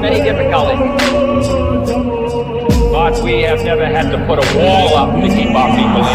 many difficulties. But we have never had to put a wall up to keep our people in.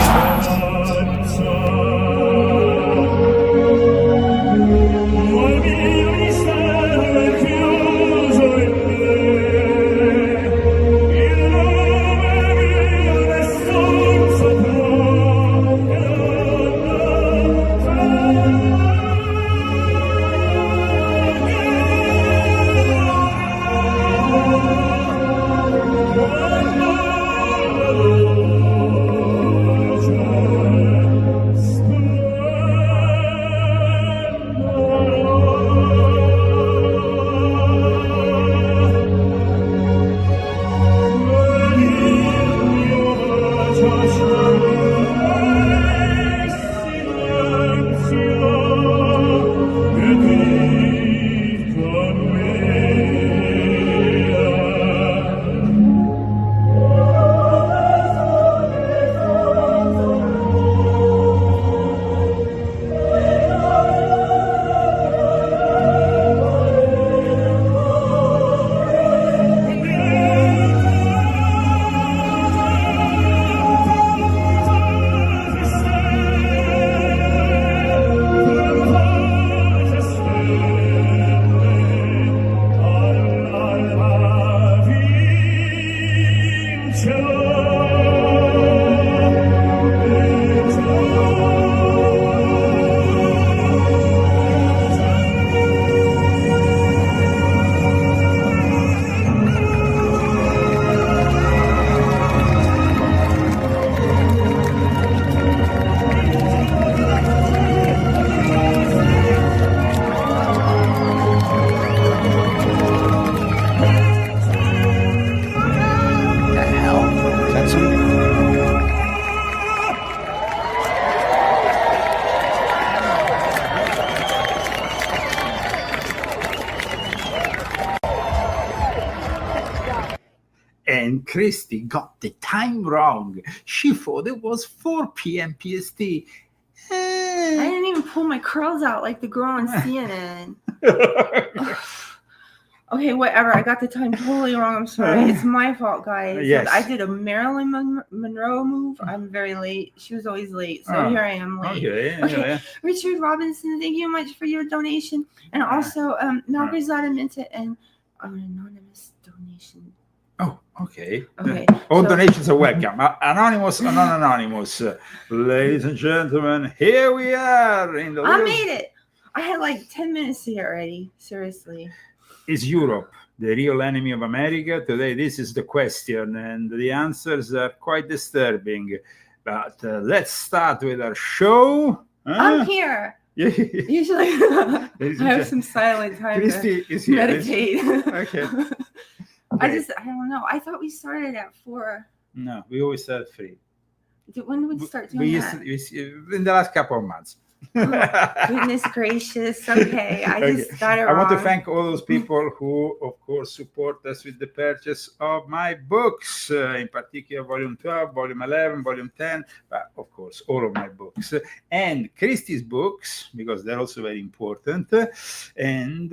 And Christy got the time wrong. She thought it was 4 p.m. PST. I didn't even pull my curls out like the girl on CNN. Okay, whatever. I got the time totally wrong. I'm sorry. It's my fault, guys. Yes. I did a Marilyn Monroe move. I'm very late. She was always late. So here I am late. Okay. Richard Robinson, thank you much for your donation. And also, Margaret Minta and an anonymous donation. Oh, okay. Okay. All donations are welcome. Anonymous or non-anonymous. Ladies and gentlemen, here we are. I made it. I had like 10 minutes to get ready. Seriously. Is Europe the real enemy of America? Today, this is the question, and the answers are quite disturbing. But let's start with our show. I'm here. Usually, I have some silent time Christy to is here. meditate. Okay. I don't know. I thought we started at 4. No, we always start at 3. When did we start doing that? In the last couple of months. Oh, goodness gracious. Okay, I just got it wrong. I want to thank all those people who, of course, support us with the purchase of my books, in particular Volume 12, Volume 11, Volume 10, but of course, all of my books. And Christie's books, because they're also very important. And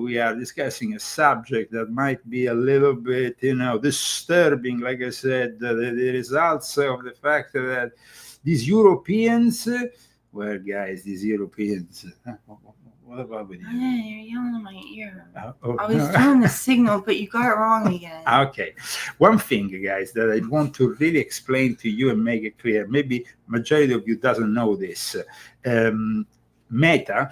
we are discussing a subject that might be a little bit, disturbing, like I said, the results of the fact that these Europeans... Well, guys, these Europeans, what about with you? You're yelling in my ear. I was doing the signal, but you got it wrong again. Okay. One thing, guys, that I want to really explain to you and make it clear, maybe majority of you doesn't know this. Meta,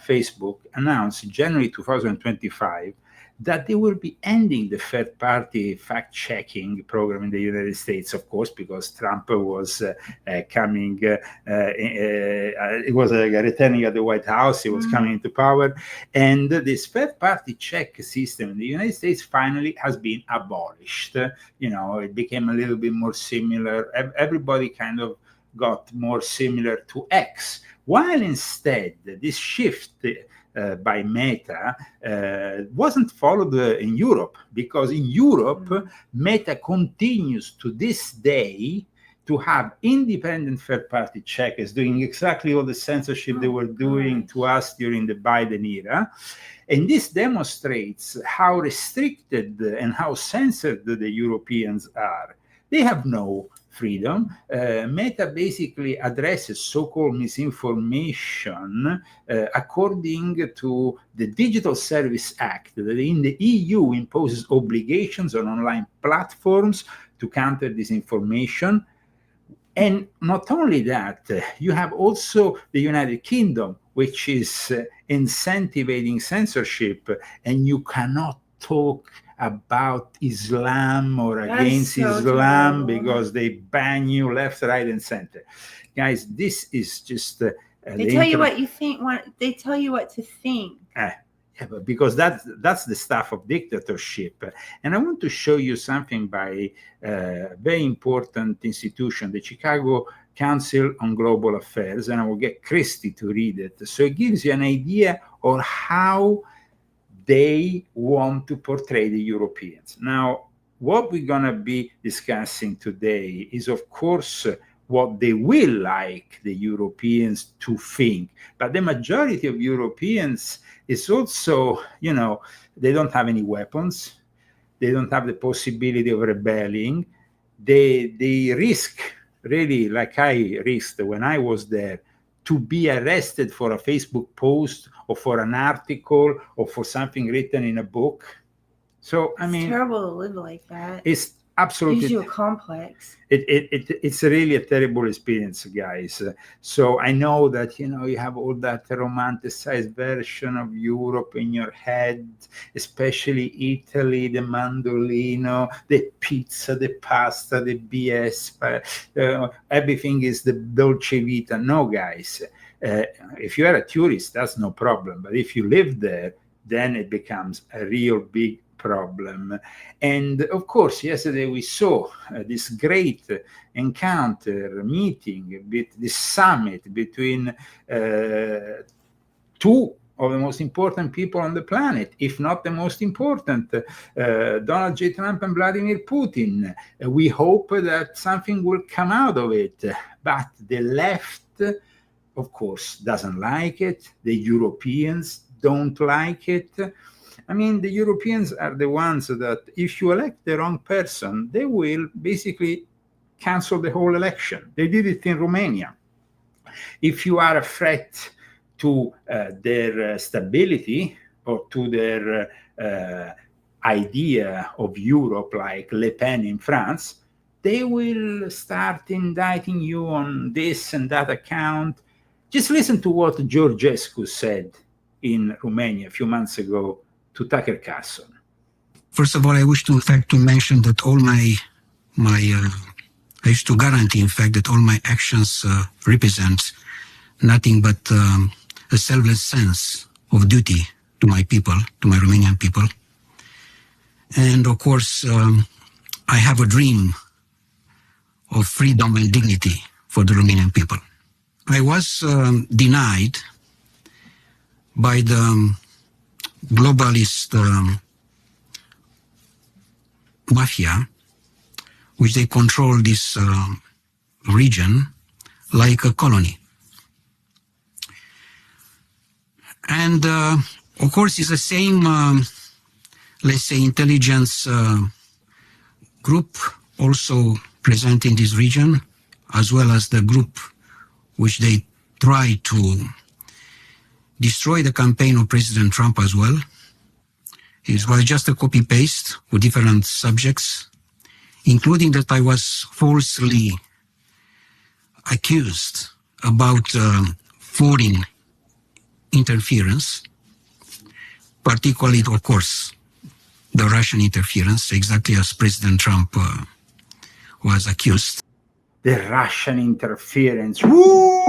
Facebook, announced in January 2025 that they will be ending the third-party fact-checking program in the United States, of course, because Trump was coming, it was returning at the White House, he was coming into power, and this third-party check system in the United States finally has been abolished. It became a little bit more similar. Everybody kind of got more similar to X, while instead this shift by Meta wasn't followed in Europe, because in Europe, Meta continues to this day to have independent third-party checkers doing exactly all the censorship they were doing to us during the Biden era. And this demonstrates how restricted and how censored the Europeans are. They have no freedom. Meta basically addresses so-called misinformation according to the Digital Service Act that in the EU imposes obligations on online platforms to counter disinformation. And not only that, you have also the United Kingdom, which is incentivizing censorship, and you cannot talk about Islam or against Islam because they ban you left, right, and center. Guys, this is just they tell you what you think. They tell you what to think. Yeah, but because that's the stuff of dictatorship. And I want to show you something by a very important institution, the Chicago Council on Global Affairs, and I will get Christy to read it. So it gives you an idea of how they want to portray the Europeans. Now, what we're going to be discussing today is, of course, what they will like the Europeans to think. But the majority of Europeans is also, they don't have any weapons. They don't have the possibility of rebelling. They risk, really, like I risked when I was there, to be arrested for a Facebook post or for an article or for something written in a book. So, I mean, it's terrible to live like that. It's absolutely, gives you a complex. It's really a terrible experience, guys. So I know that, you have all that romanticized version of Europe in your head, especially Italy, the mandolino, the pizza, the pasta, the BS, everything is the dolce vita. No, guys. If you are a tourist, that's no problem. But if you live there, then it becomes a real big problem. And of course, yesterday we saw this great meeting, this summit between two of the most important people on the planet, if not the most important, Donald J. Trump and Vladimir Putin. We hope that something will come out of it, but the left, of course, doesn't like it. The Europeans don't like it. I mean, the Europeans are the ones that if you elect the wrong person, they will basically cancel the whole election. They did it in Romania. If you are a threat to their stability or to their idea of Europe, like Le Pen in France, they will start indicting you on this and that account. Just listen to what Georgescu said in Romania a few months ago to Tucker Carlson. First of all, I wish to, in fact, to mention that all I wish to guarantee, in fact, that all my actions represent nothing but a selfless sense of duty to my people, to my Romanian people. And of course, I have a dream of freedom and dignity for the Romanian people. I was denied by the globalist mafia, which they control this region like a colony. And of course, it's the same, let's say, intelligence group also present in this region, as well as the group which they try to destroy the campaign of President Trump as well. It was just a copy-paste with different subjects, including that I was falsely accused about foreign interference, particularly, of course, the Russian interference, exactly as President Trump was accused. The Russian interference. Woo!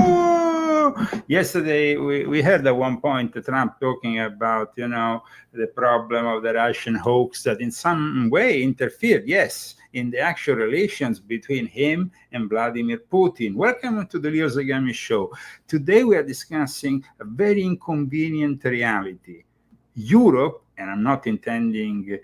Yesterday, we heard at one point Trump talking about, the problem of the Russian hoax that in some way interfered, yes, in the actual relations between him and Vladimir Putin. Welcome to the Leo Zagami Show. Today we are discussing a very inconvenient reality. Europe, and I'm not intending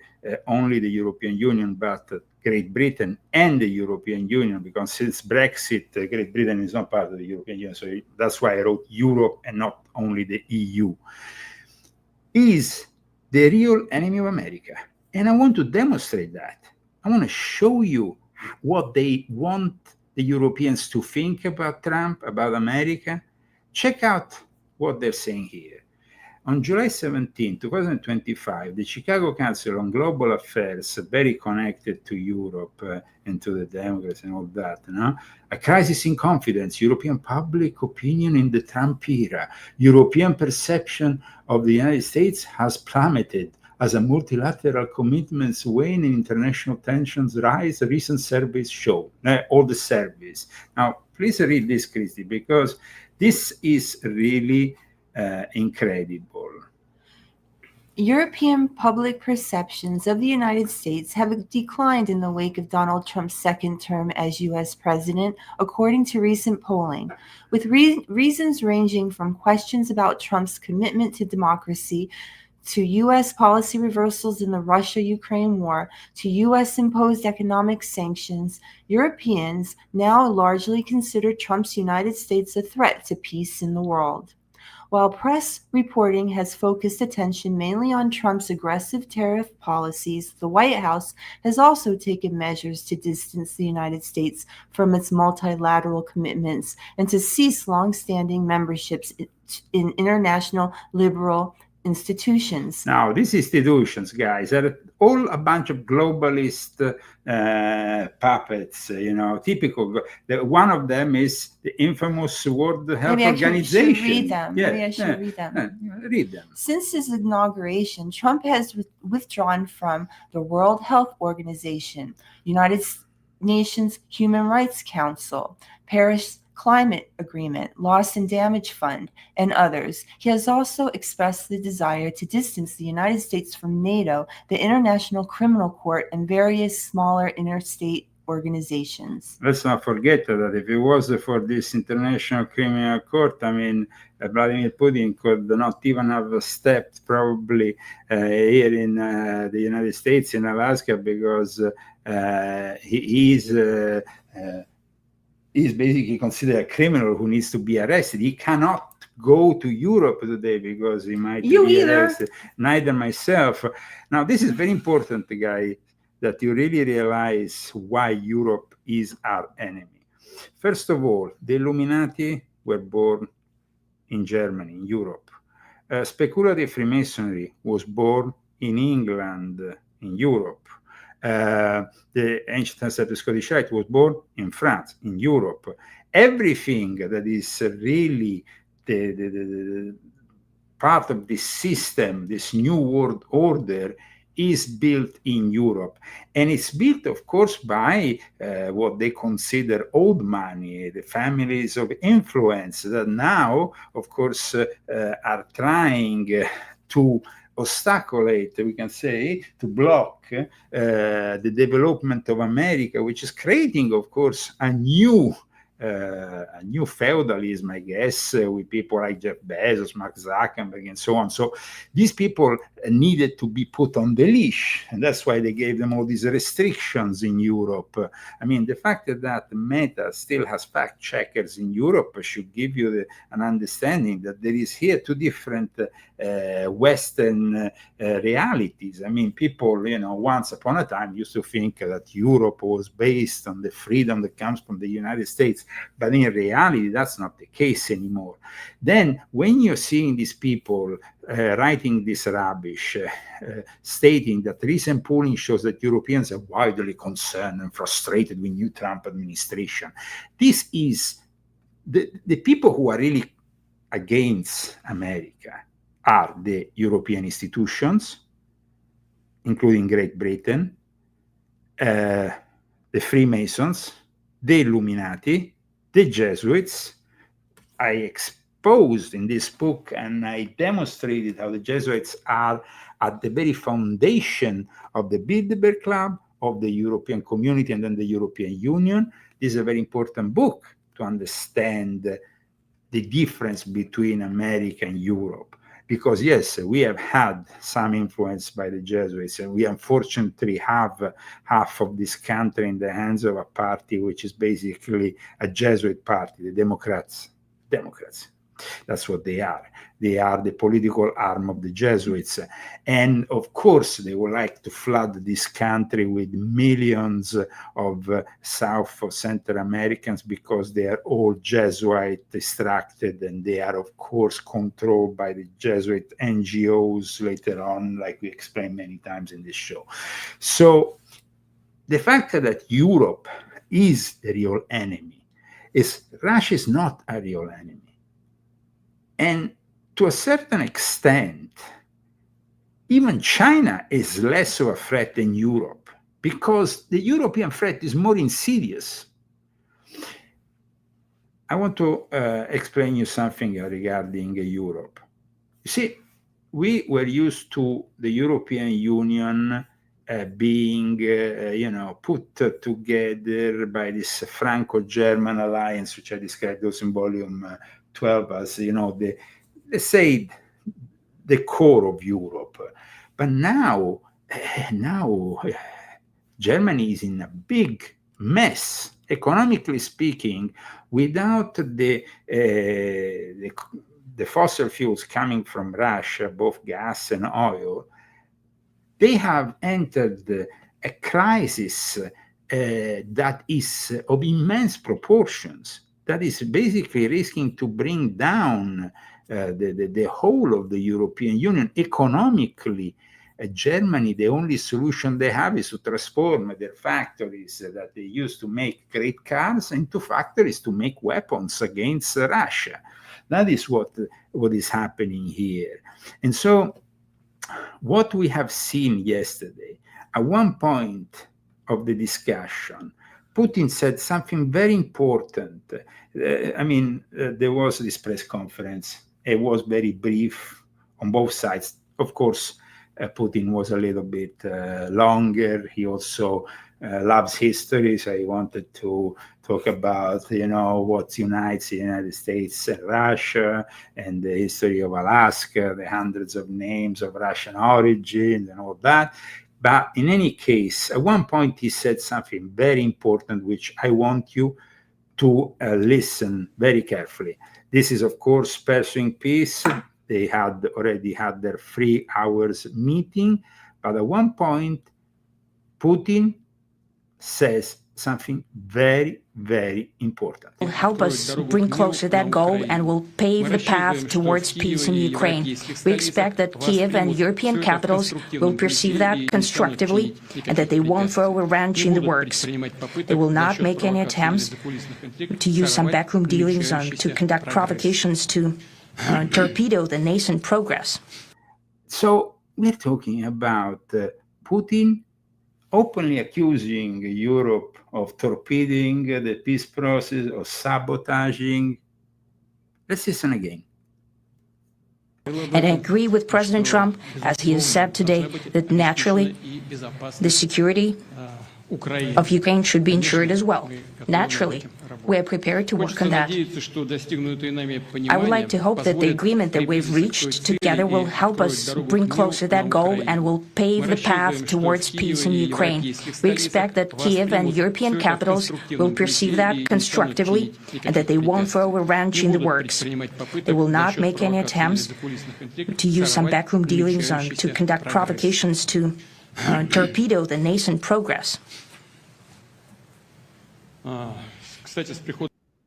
only the European Union, but Great Britain and the European Union, because since Brexit, Great Britain is not part of the European Union, so that's why I wrote Europe and not only the EU, is the real enemy of America. And I want to demonstrate that. I want to show you what they want the Europeans to think about Trump, about America. Check out what they're saying here. On July 17, 2025, the Chicago Council on Global Affairs, very connected to Europe and to the Democrats and all that, a crisis in confidence, European public opinion in the Trump era. European perception of the United States has plummeted as a multilateral commitments wane and international tensions rise, recent surveys show. All the surveys. Now, please read this, Christy, because this is really incredible. European public perceptions of the United States have declined in the wake of Donald Trump's second term as U.S. president, according to recent polling, with reasons ranging from questions about Trump's commitment to democracy to U.S. policy reversals in the Russia-Ukraine war to U.S.-imposed economic sanctions. Europeans now largely consider Trump's United States a threat to peace in the world. While press reporting has focused attention mainly on Trump's aggressive tariff policies, the White House has also taken measures to distance the United States from its multilateral commitments and to cease long-standing memberships in international liberal institutions. Now, these institutions, guys, are all a bunch of globalist puppets, typical. One of them is the infamous World Health Organization. Should read them. Maybe I should read them. Read them. Since his inauguration, Trump has withdrawn from the World Health Organization, United Nations Human Rights Council, Paris Climate Agreement, Loss and Damage Fund, and others. He has also expressed the desire to distance the United States from NATO, the International Criminal Court, and various smaller interstate organizations. Let's not forget that if it was for this International Criminal Court, Vladimir Putin could not even have stepped probably here in the United States, in Alaska, because he's basically considered a criminal who needs to be arrested. He cannot go to Europe today because he might be arrested. Neither myself. Now, this is very important, guy, that you really realize why Europe is our enemy. First of all, the Illuminati were born in Germany, in Europe. Speculative Freemasonry was born in England, in Europe. The ancient ancestor Scottish Rite was born in France, in Europe. Everything that is really the part of this system, this new world order, is built in Europe. And it's built, of course, by what they consider old money, the families of influence that now, of course, are trying to obstaculate, we can say, to block the development of America, which is creating, of course, a new feudalism, I guess, with people like Jeff Bezos, Mark Zuckerberg, and so on. So these people needed to be put on the leash, and that's why they gave them all these restrictions in Europe. The fact that Meta still has fact checkers in Europe should give you an understanding that there is here two different Western realities. People, once upon a time used to think that Europe was based on the freedom that comes from the United States. But in reality, that's not the case anymore. Then, when you're seeing these people writing this rubbish, stating that recent polling shows that Europeans are widely concerned and frustrated with new Trump administration, this is the people who are really against America are the European institutions, including Great Britain, the Freemasons, the Illuminati, the Jesuits. I exposed in this book and I demonstrated how the Jesuits are at the very foundation of the Bilderberg Club, of the European Community, and then the European Union. This is a very important book to understand the difference between America and Europe. because yes, we have had some influence by the Jesuits, and we unfortunately have half of this country in the hands of a party which is basically a Jesuit party, the Democrats. That's what they are. They are the political arm of the Jesuits. And of course, they would like to flood this country with millions of South or Central Americans because they are all Jesuit extracted, and they are, of course, controlled by the Jesuit NGOs later on, like we explained many times in this show. So the fact that Europe is the real enemy is Russia is not a real enemy. And to a certain extent, even China is less of a threat than Europe, because the European threat is more insidious. I want to explain you something regarding Europe. You see, we were used to the European Union being, put together by this Franco-German alliance, which I described also in volume 12 as, let's say, the core of Europe. But now Germany is in a big mess, economically speaking. Without the fossil fuels coming from Russia, both gas and oil, they have entered a crisis that is of immense proportions, that is basically risking to bring down the whole of the European Union. Economically, Germany, the only solution they have is to transform their factories that they used to make great cars into factories to make weapons against Russia. That is what is happening here. And so what we have seen yesterday, at one point of the discussion, Putin said something very important. There was this press conference. It was very brief on both sides. Of course, Putin was a little bit longer. He also loves history, so he wanted to talk about, what unites the United States and Russia, and the history of Alaska, the hundreds of names of Russian origin, and all that. But in any case, at one point he said something very important, which I want you to listen very carefully. This is, of course, Pursuing Peace. They had already had their 3 hours meeting, but at one point, Putin says something very, very important. Will help us bring closer that goal and will pave the path towards peace in Ukraine. We expect that Kiev and European capitals will perceive that constructively and that they won't throw a wrench in the works. They will not make any attempts to use some backroom dealings to conduct provocations to torpedo the nascent progress. So we're talking about Putin openly accusing Europe of torpedoing the peace process, of sabotaging. Let's listen again. And I agree with President Trump, as he has said today, that naturally the security of Ukraine should be ensured as well. Naturally, we are prepared to work on that. I would like to hope that the agreement that we've reached together will help us bring closer that goal and will pave the path towards peace in Ukraine. We expect that Kiev and European capitals will perceive that constructively and that they won't throw a wrench in the works. They will not make any attempts to use some backroom dealings to conduct provocations to torpedo the nascent progress.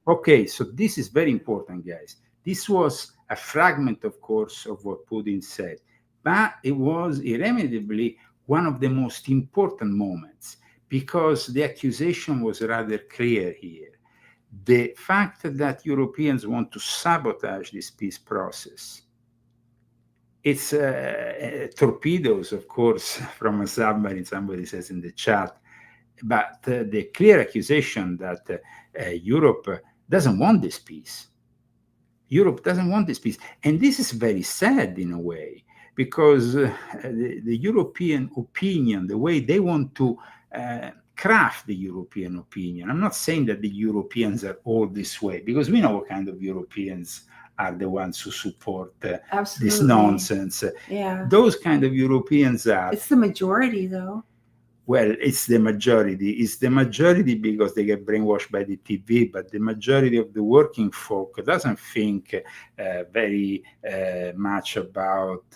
Okay, so this is very important, guys. This was a fragment, of course, of what Putin said, but it was irremediably one of the most important moments, because the accusation was rather clear here. The fact that Europeans want to sabotage this peace process, it's torpedoes, of course, from a submarine, somebody says in the chat, but the clear accusation that Europe doesn't want this peace. Europe doesn't want this peace. And this is very sad in a way, because the European opinion, the way they want to craft the European opinion, I'm not saying that the Europeans are all this way, because we know what kind of Europeans are the ones who support this Absolutely. nonsense. Yeah. Those kind of Europeans are. It's the majority, though. Well, it's the majority. It's the majority because they get brainwashed by the TV, but the majority of the working folk doesn't think very much about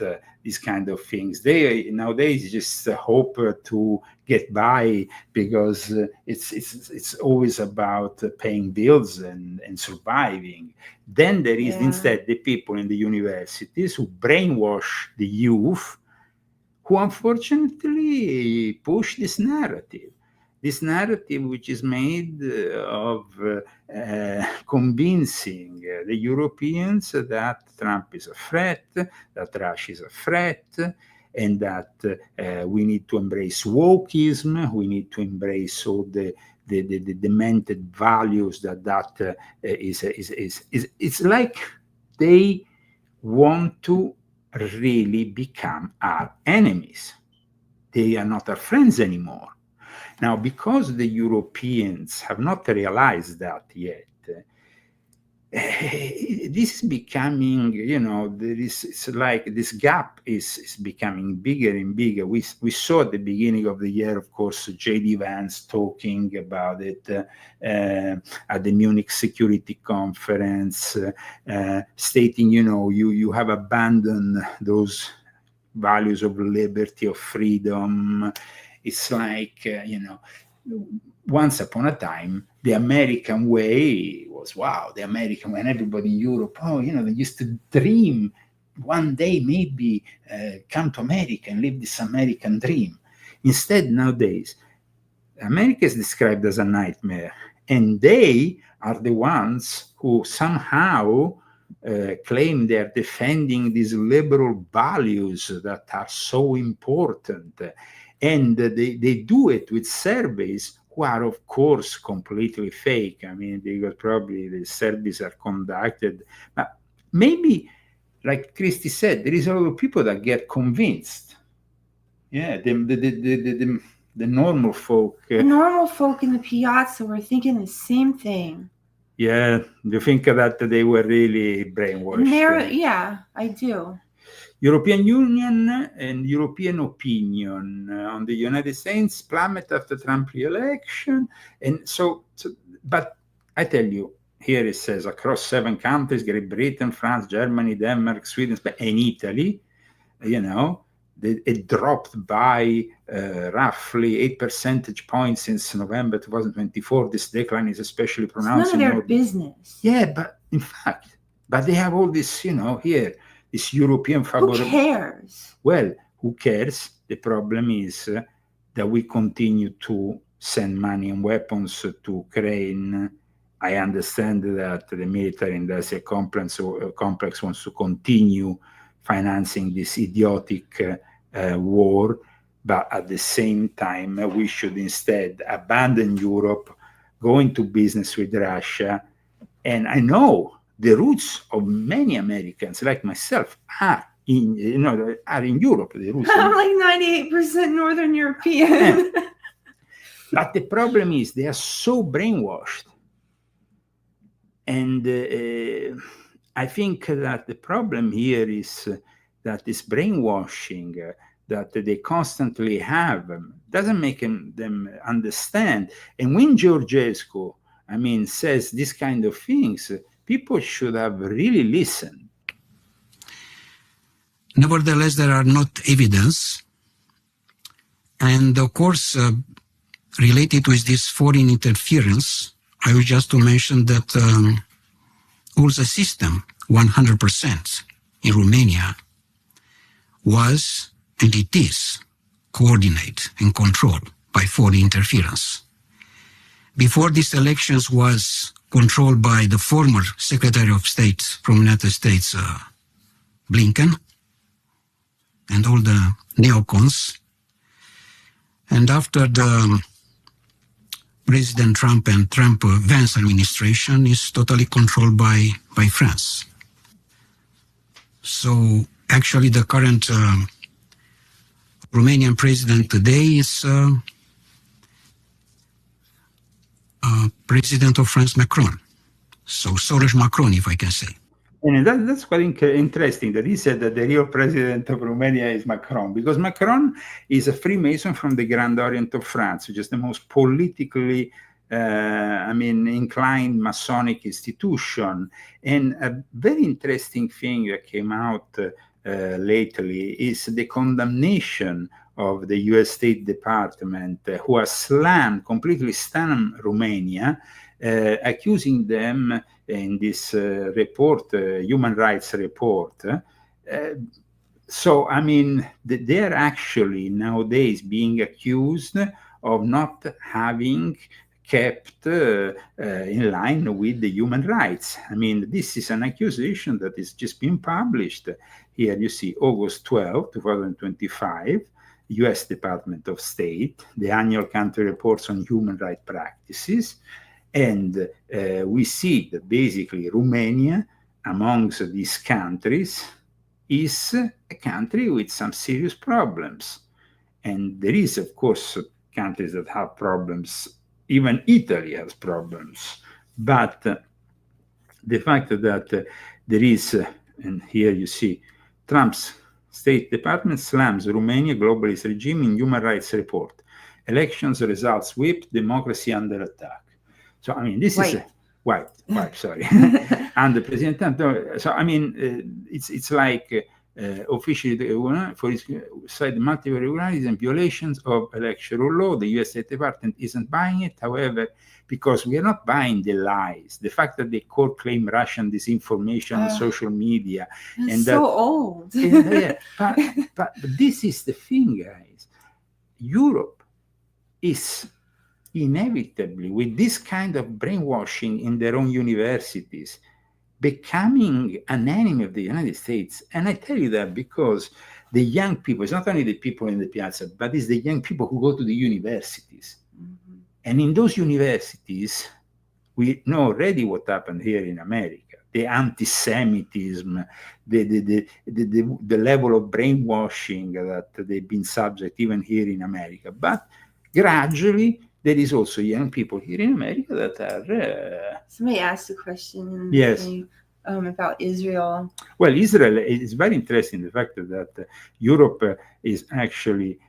these kind of things. They nowadays just hope to get by because it's always about paying bills and surviving. Then there is instead the people in the universities who brainwash the youth, who unfortunately push this narrative which is made of convincing the Europeans that Trump is a threat, that Russia is a threat, and that we need to embrace wokeism, we need to embrace all the demented values that is. It's like they want to really become our enemies. They are not our friends anymore. Now, because the Europeans have not realized that yet, this is becoming, it's like this gap is becoming bigger and bigger. We saw at the beginning of the year, of course, J.D. Vance talking about it at the Munich Security Conference, stating, you have abandoned those values of liberty, of freedom. It's like, once upon a time, the American way was, the American, when everybody in Europe, they used to dream one day maybe come to America and live this American dream. Instead, nowadays, America is described as a nightmare, and they are the ones who somehow claim they're defending these liberal values that are so important. And they do it with surveys who are, of course, completely fake. I mean, because probably the surveys are conducted. But maybe, like Christy said, there is a lot of people that get convinced. Yeah, the normal folk. The normal folk in the piazza were thinking the same thing. Yeah, you think that they were really brainwashed? Yeah, I do. European Union and European opinion on the United States plummet after Trump re-election. And but I tell you, here it says across 7 countries, Great Britain, France, Germany, Denmark, Sweden, Spain, and Italy, it dropped by roughly 8 percentage points since November 2024. This decline is especially pronounced. It's none of their business. Yeah, but in fact, they have all this, here, this European favorable. Who cares? Well, who cares? The problem is that we continue to send money and weapons to Ukraine. I understand that the military industrial complex wants to continue financing this idiotic war, but at the same time, we should instead abandon Europe, go into business with Russia. And I know the roots of many Americans, like myself, are in Europe. The roots. I'm like 98% Northern European. But the problem is they are so brainwashed. And I think that the problem here is that this brainwashing that they constantly have doesn't make them understand. And when Georgescu, says this kind of things, people should have really listened. Nevertheless, there are not evidence. And of course, related with this foreign interference, I was just to mention that all the system, 100% in Romania, was and it is coordinated and controlled by foreign interference. Before these elections was controlled by the former Secretary of State from United States, Blinken, and all the neocons. And after the President Trump and Trump-Vance administration is totally controlled by France. So actually the current Romanian president today is President of France, Macron. So Soros Macron, if I can say. And that's quite interesting that he said that the real president of Romania is Macron, because Macron is a Freemason from the Grand Orient of France, which is the most politically inclined Masonic institution. And a very interesting thing that came out lately is the condemnation of the US State Department, who has completely slammed Romania, accusing them in this report, human rights report. So, I mean, they're actually nowadays being accused of not having kept in line with the human rights. I mean, this is an accusation that is just being published. Here you see August 12, 2025, US Department of State, the annual country reports on human rights practices. And we see that basically Romania, amongst these countries, is a country with some serious problems. And there is, of course, countries that have problems. Even Italy has problems. But the fact that there is, and here you see, Trump's State Department slams Romania globalist regime in human rights report. Elections results whipped, democracy under attack. So, I mean, this is white, sorry. And the president, so, I mean, it's like officially for his side multiple irregularities and violations of electoral law. The US State Department isn't buying it. However, because we are not buying the lies, the fact that the court claim Russian disinformation on social media. And so old. But this is the thing, guys. Europe is inevitably, with this kind of brainwashing in their own universities, becoming an enemy of the United States. And I tell you that because the young people, it's not only the people in the piazza, but it's the young people who go to the universities. Mm-hmm. And in those universities, we know already what happened here in America. The anti-Semitism, the level of brainwashing that they've been subject even here in America. But gradually, there is also young people here in America that are... Somebody asked a question about Israel. Well, Israel is very interesting, the fact that Europe is actually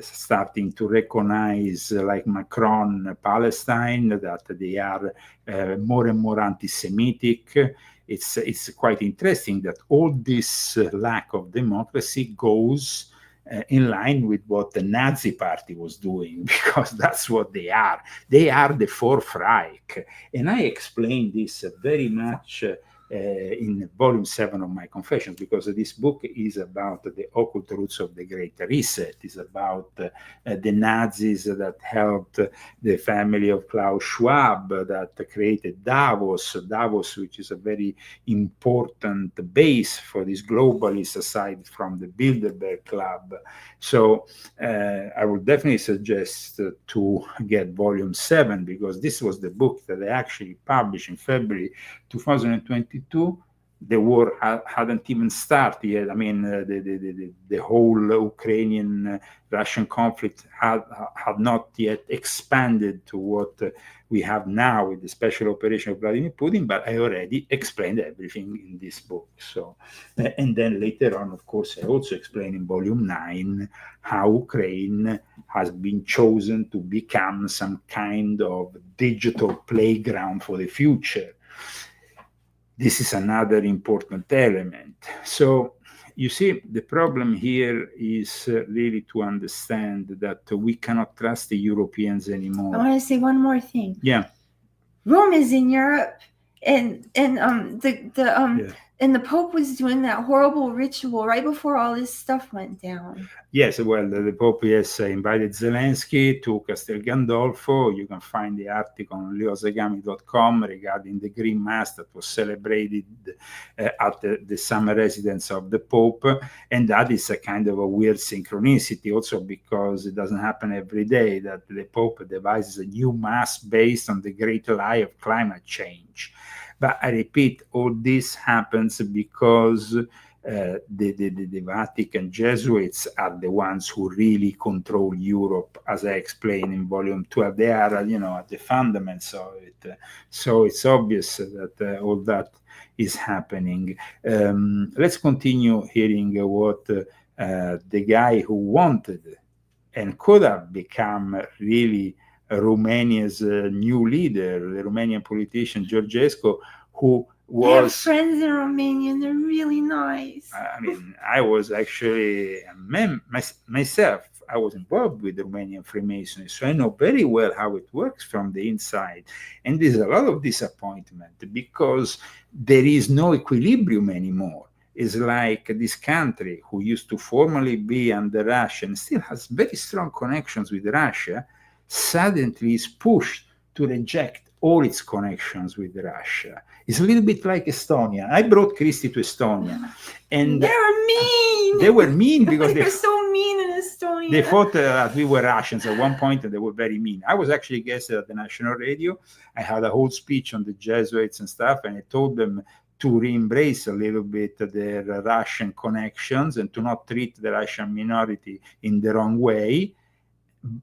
starting to recognize, like Macron, Palestine, that they are more and more anti-Semitic. It's quite interesting that all this lack of democracy goes in line with what the Nazi Party was doing, because that's what they are. They are the Fourth Reich. And I explained this very much in volume 7 of my Confessions, because this book is about the occult roots of the Great Reset. It's about the Nazis that helped the family of Klaus Schwab, that created Davos, which is a very important base for these globalists aside from the Bilderberg Club. So I would definitely suggest to get volume 7, because this was the book that they actually published in February 2022. The war hadn't even started yet. I mean, the whole Ukrainian-Russian conflict had not yet expanded to what we have now with the special operation of Vladimir Putin, but I already explained everything in this book. So, and then later on, of course, I also explained in volume 9 how Ukraine has been chosen to become some kind of digital playground for the future. This is another important element. So you see, the problem here is really to understand that we cannot trust the Europeans anymore. I want to say one more thing. Yeah. Rome is in Europe, and the Pope was doing that horrible ritual right before all this stuff went down. Yes, well, the Pope invited Zelensky to Castel Gandolfo. You can find the article on leozagami.com regarding the Green Mass that was celebrated at the summer residence of the Pope. And that is a kind of a weird synchronicity also, because it doesn't happen every day that the Pope devises a new Mass based on the great lie of climate change. But I repeat, all this happens because the Vatican Jesuits are the ones who really control Europe, as I explained in volume 12. They are, at the fundaments of it. So it's obvious that all that is happening. Let's continue hearing what the guy who wanted and could have become really Romania's new leader, the Romanian politician Georgescu, who was... I have friends in Romania, and they're really nice. I mean, I was actually, myself, I was involved with the Romanian Freemasonry, so I know very well how it works from the inside. And there's a lot of disappointment because there is no equilibrium anymore. It's like this country who used to formerly be under Russia and still has very strong connections with Russia, suddenly is pushed to reject all its connections with Russia. It's a little bit like Estonia. I brought Christy to Estonia, and they were mean. They were mean because they were so mean in Estonia. They thought that we were Russians at one point, and they were very mean. I was actually a guest at the national radio. I had a whole speech on the Jesuits and stuff, and I told them to re-embrace a little bit their Russian connections and to not treat the Russian minority in the wrong way.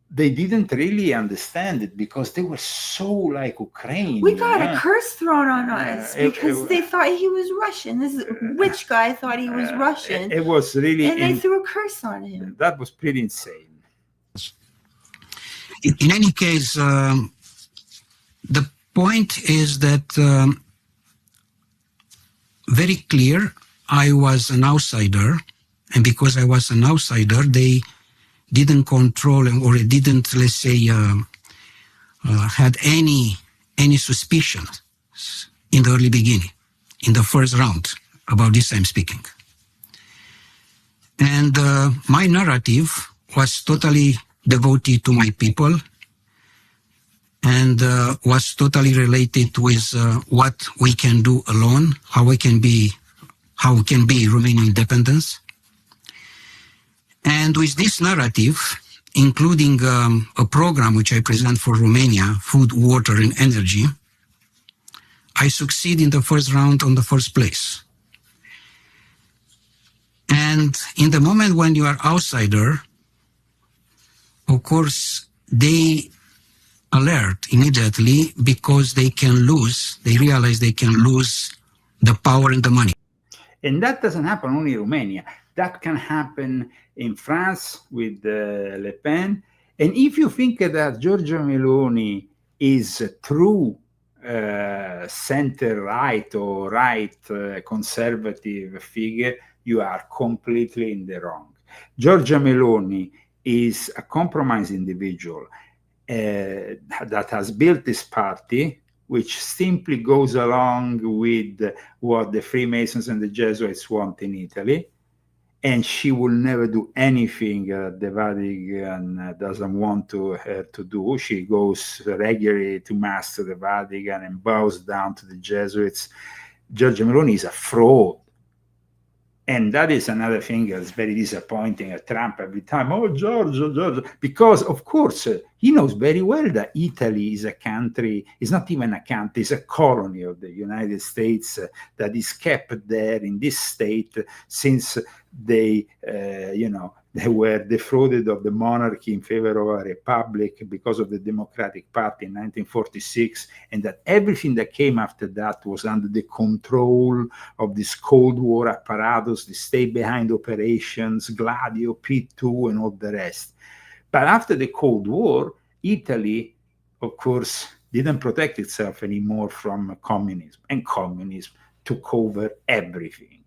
They didn't really understand it because they were so like Ukraine. We got a curse thrown on us because they thought he was Russian. This witch guy thought he was Russian. It was really... And they threw a curse on him. That was pretty insane. In any case, the point is that very clear, I was an outsider. And because I was an outsider, they didn't control or didn't, let's say, had any suspicion in the early beginning, in the first round. About this I'm speaking. And my narrative was totally devoted to my people and was totally related with what we can do alone, how we can be Romanian independence. And with this narrative, including a program which I present for Romania, food, water, and energy, I succeed in the first round on the first place. And in the moment when you are outsider, of course, they alert immediately because they realize they can lose the power and the money. And that doesn't happen only in Romania. That can happen in France with Le Pen. And if you think that Giorgia Meloni is a true center-right or right conservative figure, you are completely in the wrong. Giorgia Meloni is a compromised individual that has built this party, which simply goes along with what the Freemasons and the Jesuits want in Italy. And she will never do anything the Vatican doesn't want her to do. She goes regularly to Mass to the Vatican and bows down to the Jesuits. Giorgia Meloni is a fraud. And that is another thing that's very disappointing at Trump every time. Oh, Georgia. Because, of course, he knows very well that Italy is a country, it's not even a country, it's a colony of the United States that is kept there in this state since they were defrauded of the monarchy in favor of a republic because of the Democratic Party in 1946, and that everything that came after that was under the control of this Cold War apparatus, the stay-behind operations, Gladio, P2, and all the rest. But after the Cold War, Italy, of course, didn't protect itself anymore from communism, and communism took over everything.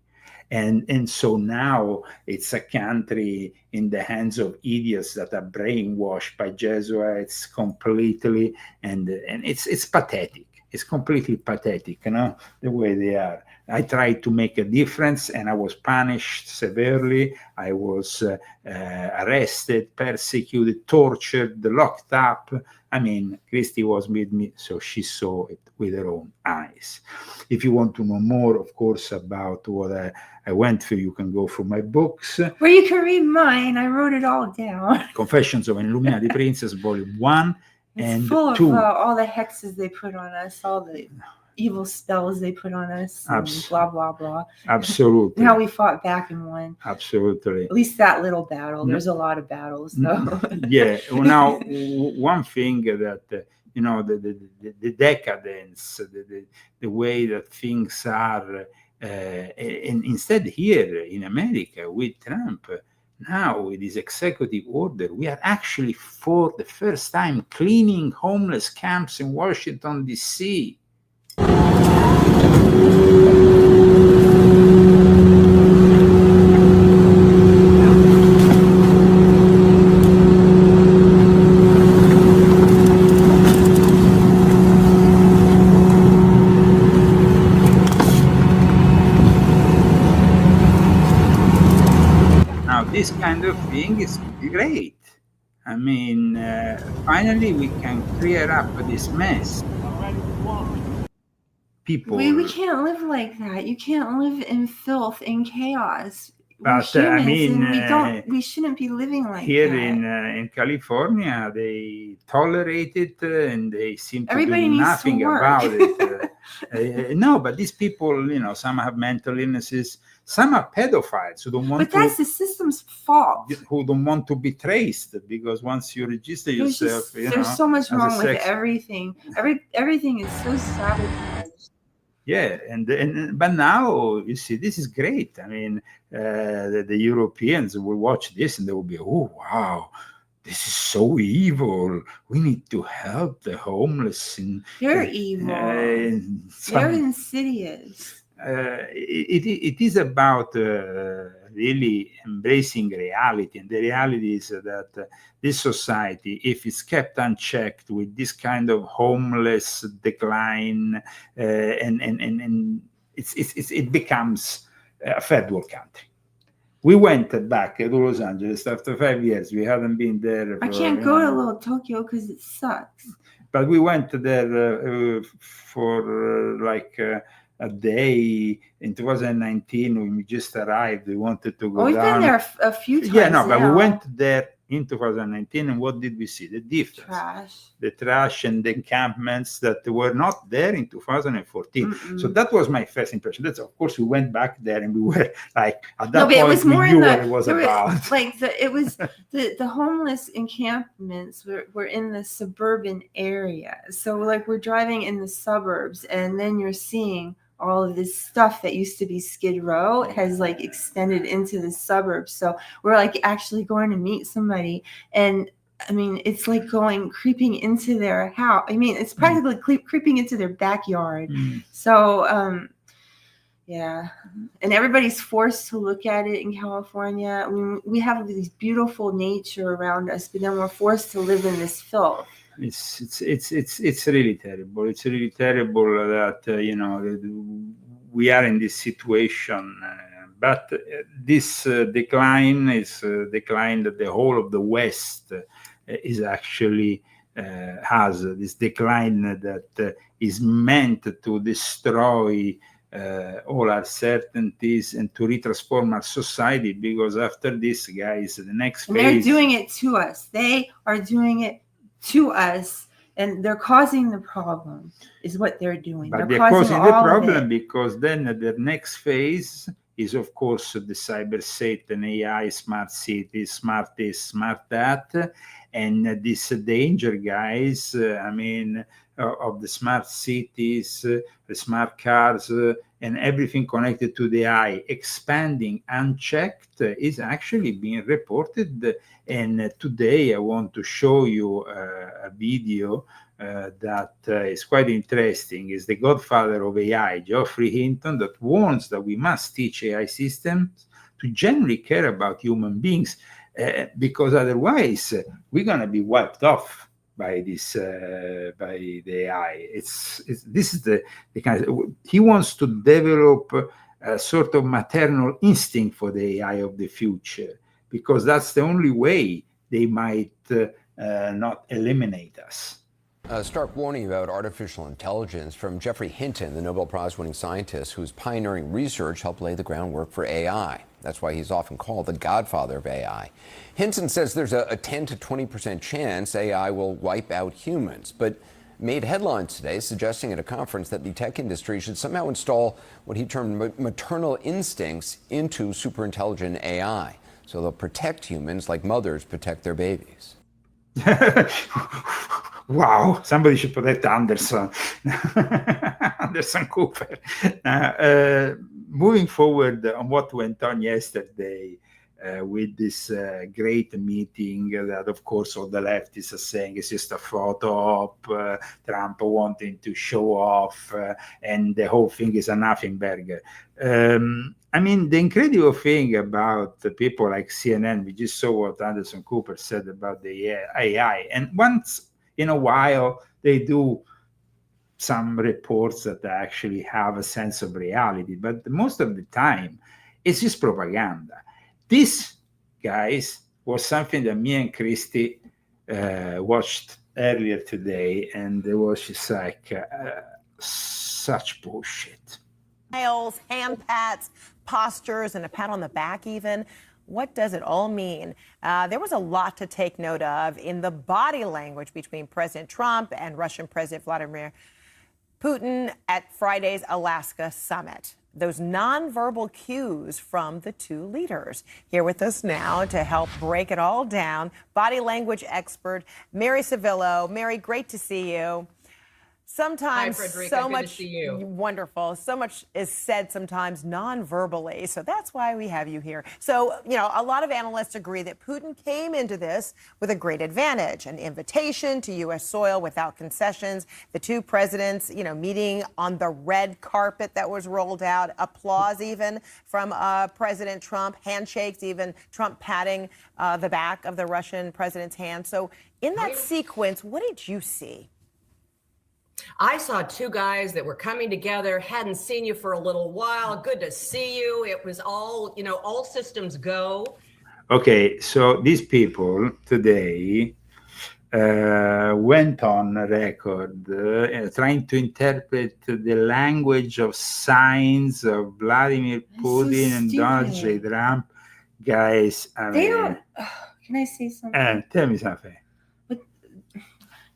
And so now it's a country in the hands of idiots that are brainwashed by Jesuits completely, and it's pathetic. It's completely pathetic, the way they are. I tried to make a difference, and I was punished severely. I was arrested, persecuted, tortured, locked up. I mean, Christy was with me, so she saw it with her own eyes. If you want to know more, of course, about what I went through, you can go through my books. Well, you can read mine. I wrote it all down. Confessions of an Illuminati Princess, Volume 1 and 2. It's full of all the hexes they put on us, all the evil spells they put on us, and blah, blah, blah. Absolutely. And how we fought back and won. Absolutely. At least that little battle. There's a lot of battles, though. Yeah. Well, now, one thing that, the decadence, the way that things are. And instead, here in America, with Trump, now with his executive order, we are actually, for the first time, cleaning homeless camps in Washington, D.C. This kind of thing is great. I mean, finally we can clear up this mess. People, we can't live like that. You can't live in filth and chaos. But I mean, and we shouldn't be living like here that. in California, they tolerate it and they seem to Everybody do needs nothing to work. about it. No, but these people, some have mental illnesses, some are pedophiles who don't want But that's the system's fault. Who don't want to be traced, because once you register yourself, there's so much wrong with everything. Everything is so sabotaged. Yeah, but now you see, this is great. I mean, the Europeans will watch this and they will be, oh wow, this is so evil. We need to help the homeless. They're evil. They're insidious. It is about really embracing reality, and the reality is that this society, if it's kept unchecked with this kind of homeless decline, and it becomes a third world country. We went back to Los Angeles after 5 years. We haven't been there. I can't go to little Tokyo because it sucks. But we went there for like a day in 2019 when we just arrived. We wanted to go we've down. Been there a few times. Yeah, no, now. but we went there in 2019, and what did we see? The difference. The trash and the encampments that were not there in 2014. So that was my first impression. That's, of course, we went back there and we were like, at that point, it was more we knew what it was about. Like the homeless encampments were in the suburban area. So like we're driving in the suburbs, and then you're seeing all of this stuff that used to be Skid Row has like extended into the suburbs. So we're like actually going to meet somebody, and I mean, it's like creeping into their house. I mean, it's practically creeping into their backyard. So, yeah. And everybody's forced to look at it in California. I mean, we have this beautiful nature around us, but then we're forced to live in this filth. It's really terrible. It's really terrible that we are in this situation. But this decline is decline that the whole of the West is actually has this decline that is meant to destroy all our certainties and to retransform our society. Because after this, guys, the next phase. They're doing it to us. They are doing it to us, and they're causing the problem is what they're doing. But they're causing the problem because then the next phase is, of course, the cyber Satan, AI, smart cities, smart this, smart that, and this danger, guys, of the smart cities, the smart cars, and everything connected to the AI expanding unchecked is actually being reported. And today I want to show you a video that is quite interesting. Is the godfather of AI, Geoffrey Hinton, that warns that we must teach AI systems to genuinely care about human beings, because otherwise we're going to be wiped off by this by the AI. This is the kind of, he wants to develop a sort of maternal instinct for the AI of the future, because that's the only way they might not eliminate us. A stark warning about artificial intelligence from Geoffrey Hinton, the Nobel Prize-winning scientist whose pioneering research helped lay the groundwork for AI. That's why he's often called the godfather of AI. Hinton says there's a 10 to 20% chance AI will wipe out humans, but made headlines today suggesting at a conference that the tech industry should somehow install what he termed maternal instincts into superintelligent AI, so they'll protect humans like mothers protect their babies. Wow, somebody should protect Anderson. Anderson Cooper. Moving forward on what went on yesterday with this great meeting that, of course, all the leftists are saying is just a photo op, Trump wanting to show off, and the whole thing is a nothing burger. I mean, the incredible thing about the people like CNN, we just saw what Anderson Cooper said about the AI, and once in a while they do some reports that actually have a sense of reality, but most of the time it's just propaganda. This, guys, was something that me and Christy watched earlier today, and it was just like such bullshit. Smiles, hand pats, postures, and a pat on the back even. What does it all mean? There was a lot to take note of in the body language between President Trump and Russian President Vladimir Putin at Friday's Alaska summit. Those nonverbal cues from the two leaders. Here with us now to help break it all down, body language expert Mary Civillo. Mary, great to see you. Sometimes Hi, Frederica. so Good much to see you. Wonderful. So much is said sometimes non-verbally. So that's why we have you here. So, you know, a lot of analysts agree that Putin came into this with a great advantage, an invitation to U.S. soil without concessions. The two presidents, you know, meeting on the red carpet that was rolled out, applause even from President Trump, handshakes, even Trump patting the back of the Russian president's hand. So in that sequence, what did you see? I saw two guys that were coming together, hadn't seen you for a little while. Good to see you. It was all, you know, all systems go. Okay, so these people today went on record trying to interpret the language of signs of Vladimir Putin and Donald J. Trump. Guys, I They mean, don't. Can I say something? Tell me something. But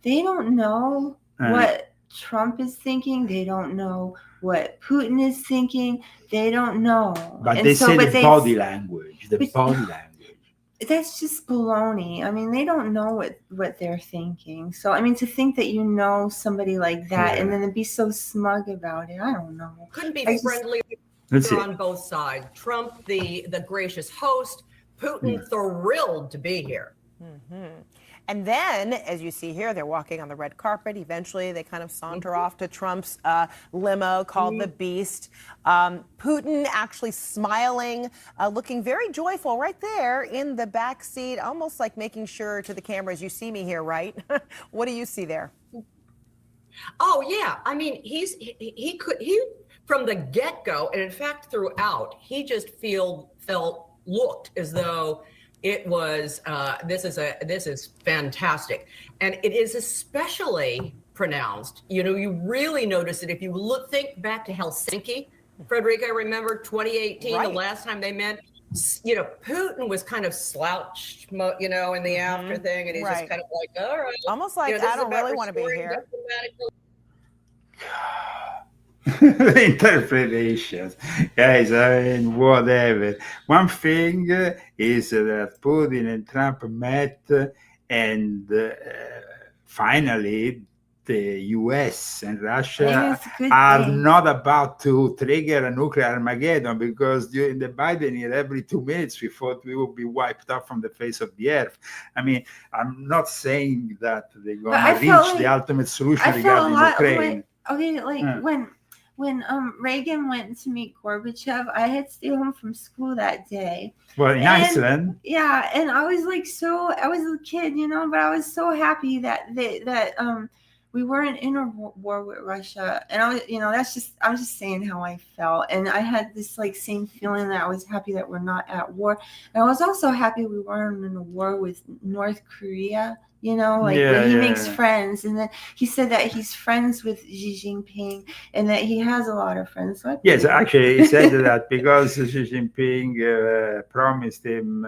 they don't know what Trump is thinking. They don't know what Putin is thinking. They don't know. But and they so, say but the body language. The body language. That's just baloney. I mean, they don't know what they're thinking. So, I mean, to think that you know somebody like that and then to be so smug about it, I don't know. Couldn't be friendly on both sides. Trump, the gracious host, Putin thrilled to be here. Mm-hmm. And then, as you see here, they're walking on the red carpet. Eventually, they kind of saunter off to Trump's limo called the Beast. Putin actually smiling, looking very joyful right there in the back seat, almost like making sure to the cameras, you see me here, right? What do you see there? Oh, yeah. I mean, he from the get-go, and in fact, throughout, he just looked as though it was, this is fantastic. And it is especially pronounced. You know, you really notice it if you think back to Helsinki. Frederica, I remember 2018, the last time they met, you know, Putin was kind of slouched, you know, in the after thing. And he's just kind of like, all right. Almost like, I don't really want to be here. Interpretations, guys. I mean, whatever. One thing is that Putin and Trump met, and finally, the U.S. and Russia are not about to trigger a nuclear Armageddon, because during the Biden year, every 2 minutes we thought we would be wiped off from the face of the earth. I mean, I'm not saying that they're going to reach the ultimate solution regarding Ukraine. When Reagan went to meet Gorbachev, I had to stay home from school that day. Well, in Iceland. Yeah, and I was like, I was a kid, you know, but I was so happy that we weren't in a war with Russia. And I was, you know, I'm just saying how I felt. And I had this like same feeling that I was happy that we're not at war. And I was also happy we weren't in a war with North Korea. You know, like when he makes friends, and then he said that he's friends with Xi Jinping and that he has a lot of friends. So yes, actually, he said that because Xi Jinping promised him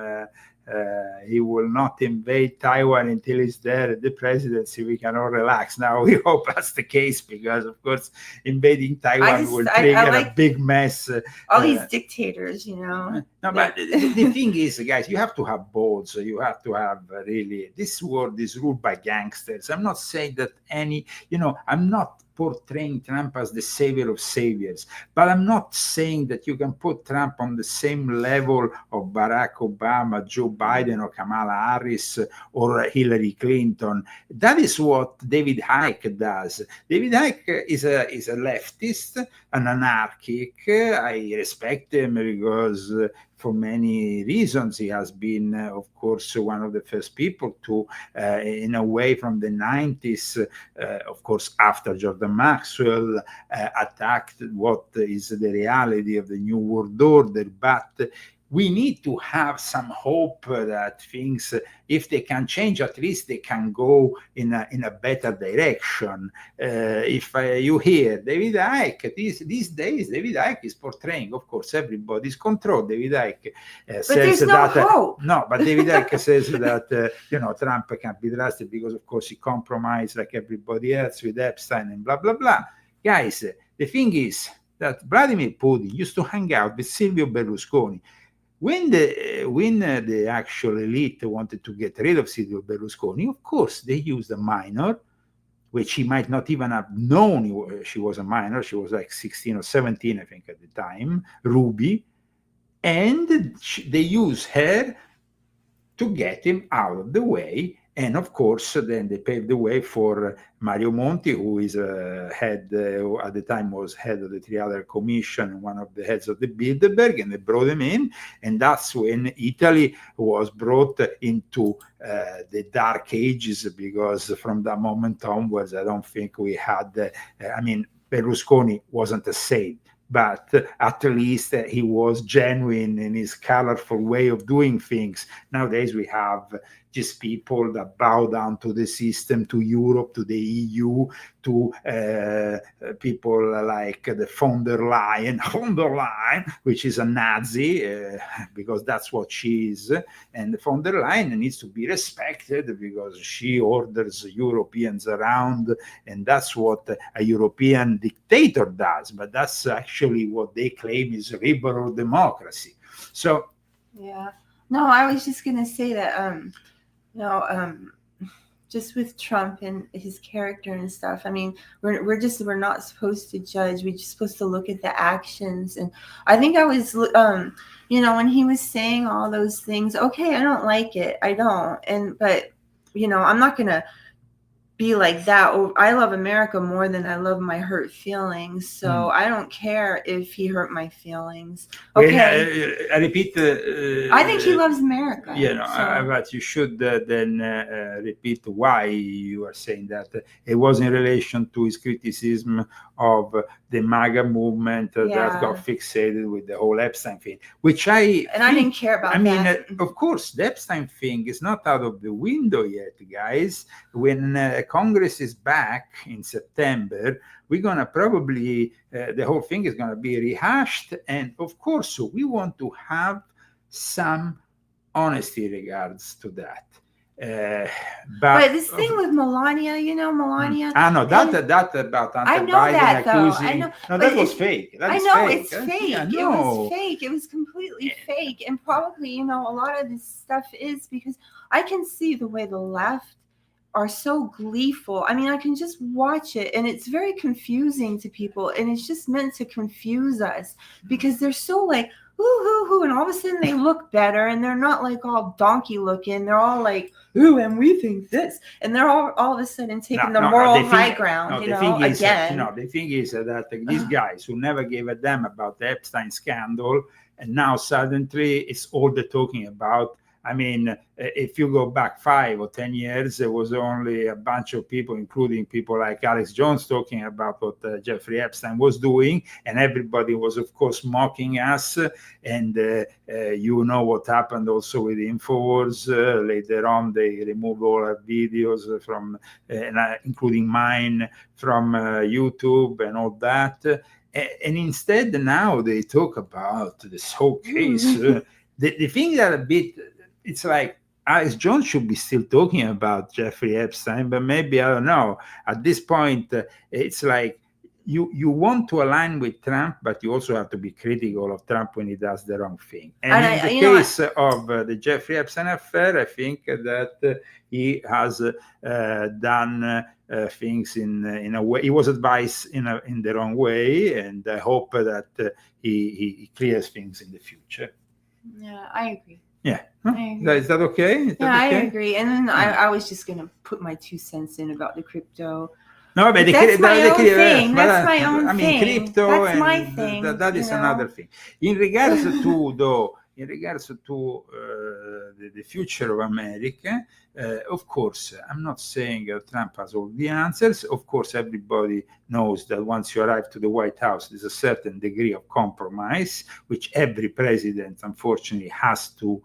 he will not invade Taiwan until he's there at the presidency. We can all relax. Now, we hope that's the case, because, of course, invading Taiwan will trigger a big mess. All these dictators, you know. No, but the thing is, guys, you have to have balls. So you have to have really, this world is ruled by gangsters. I'm not saying that I'm not portraying Trump as the savior of saviors, but I'm not saying that you can put Trump on the same level of Barack Obama, Joe Biden, or Kamala Harris, or Hillary Clinton. That is what David Icke does. David Icke is a leftist, an anarchic. I respect him because for many reasons he has been, of course, one of the first people to, in a way, from the 90s, of course, after Jordan Maxwell attacked what is the reality of the New World Order. But we need to have some hope that things, if they can change, at least they can go in a better direction. If you hear David Icke, these days, David Icke is portraying, of course, everybody's control. David Icke says that no, but David Icke says that Trump can't be trusted because, of course, he compromised like everybody else with Epstein and blah blah blah. Guys, the thing is that Vladimir Putin used to hang out with Silvio Berlusconi. When the actual elite wanted to get rid of Silvio Berlusconi, of course, they used a minor, which he might not even have known she was a minor. She was like 16 or 17, I think, at the time, Ruby. And they used her to get him out of the way. And of course, then they paved the way for Mario Monti, who is head, at the time was head of the Trilateral Commission and one of the heads of the Bilderberg, and they brought him in. And that's when Italy was brought into the dark ages, because from that moment onwards, I don't think we had, Berlusconi wasn't a saint, but at least he was genuine in his colorful way of doing things. Nowadays, we have just people that bow down to the system, to Europe, to the EU, to people like the von der Leyen, which is a Nazi, because that's what she is. And von der Leyen needs to be respected because she orders Europeans around, and that's what a European dictator does. But that's actually what they claim is liberal democracy. So, yeah. No, I was just going to say that, just with Trump and his character and stuff, I mean, we're not supposed to judge. We're just supposed to look at the actions. And I think I was, when he was saying all those things, okay, I don't like it. I don't. But I'm not going to be like that. I love America more than I love my hurt feelings. So I don't care if he hurt my feelings. Okay. I repeat. I think he loves America. But you should then repeat why you are saying that. It was in relation to his criticism of the MAGA movement that got fixated with the whole Epstein thing, which I didn't care about. Of course, the Epstein thing is not out of the window yet, guys. When Congress is back in September, we're going to probably, the whole thing is going to be rehashed. And of course, we want to have some honesty regards to that. But this thing with Melania, Melania. That about anti-Biden accusing. No, that was fake. It's fake. It was fake. It was completely fake. And probably, a lot of this stuff is because I can see the way the left are so gleeful. I mean, I can just watch it and it's very confusing to people. And it's just meant to confuse us because they're so like, ooh, and all of a sudden they look better and they're not like all donkey looking. They're all like, ooh, and we think this. And they're all of a sudden taking the moral high ground, again. The thing is that these guys who never gave a damn about the Epstein scandal, and now suddenly it's all they're talking about. I mean, if you go back 5 or 10 years, there was only a bunch of people, including people like Alex Jones, talking about what Jeffrey Epstein was doing. And everybody was, of course, mocking us. And you know what happened also with InfoWars. Later on, they removed all our videos from, including mine, from YouTube and all that. And instead, now they talk about this whole case. The thing that a bit it's like Alex Jones should be still talking about Jeffrey Epstein, but maybe, I don't know. At this point, it's like you want to align with Trump, but you also have to be critical of Trump when he does the wrong thing. And in the case of the Jeffrey Epstein affair, I think that he has done things in a way. He was advised in the wrong way, and I hope that he clears things in the future. Yeah, I agree. Yeah. I agree. Is that okay? I agree. And then I was just going to put my 2 cents in about the crypto. No, but that's my own thing. That's my own I mean, thing. crypto, that's and my thing. That is another thing. In regards to the future of America, of course, I'm not saying Trump has all the answers. Of course, everybody knows that once you arrive to the White House, there's a certain degree of compromise, which every president, unfortunately, has to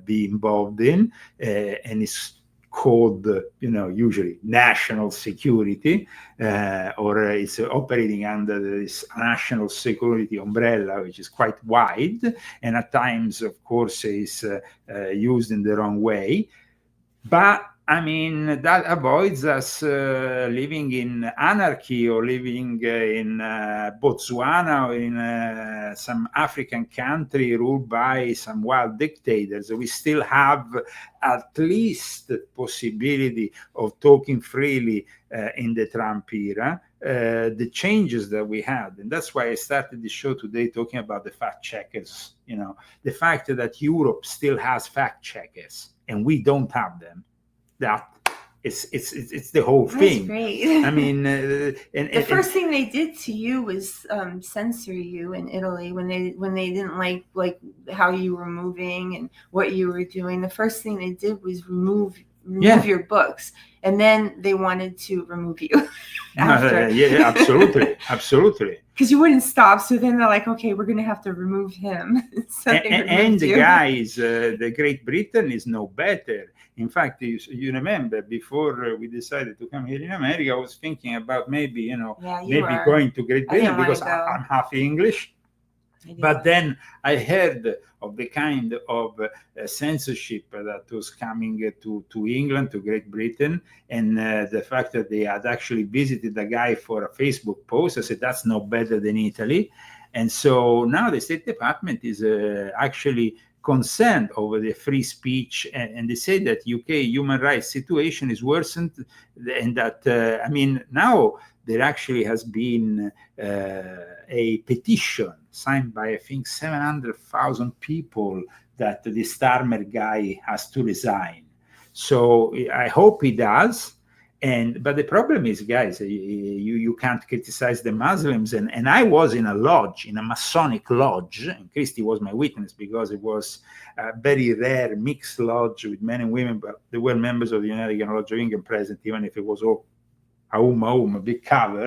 be involved in, and it's called, usually national security, or it's operating under this national security umbrella, which is quite wide, and at times, of course, is used in the wrong way. But I mean, that avoids us living in anarchy or living in Botswana or in some African country ruled by some wild dictators. We still have at least the possibility of talking freely in the Trump era. The changes that we had, and that's why I started the show today talking about the fact checkers. The fact that Europe still has fact checkers and we don't have them. That it's the whole thing. That's great. I mean, the first thing they did to you was censor you in Italy when they didn't like how you were moving and what you were doing. The first thing they did was remove your books, and then they wanted to remove you. Absolutely. Because you wouldn't stop, so then they're like, okay, we're going to have to remove him. So and the guys, the Great Britain is no better. In fact, you remember before we decided to come here in America, I was thinking about maybe going to Great Britain because I'm half English. But then I heard of the kind of censorship that was coming to England, to Great Britain, and the fact that they had actually visited the guy for a Facebook post. I said, that's no better than Italy. And so now the State Department is actually concerned over the free speech, and they say that UK human rights situation is worsened, and that now there actually has been a petition signed by I think 700,000 people that the Starmer guy has to resign. So I hope he does. But the problem is, guys, you can't criticize the Muslims. And I was in a lodge, in a Masonic lodge, and Christy was my witness because it was a very rare mixed lodge with men and women, but there were members of the United Lodge of England present, even if it was all a big cover,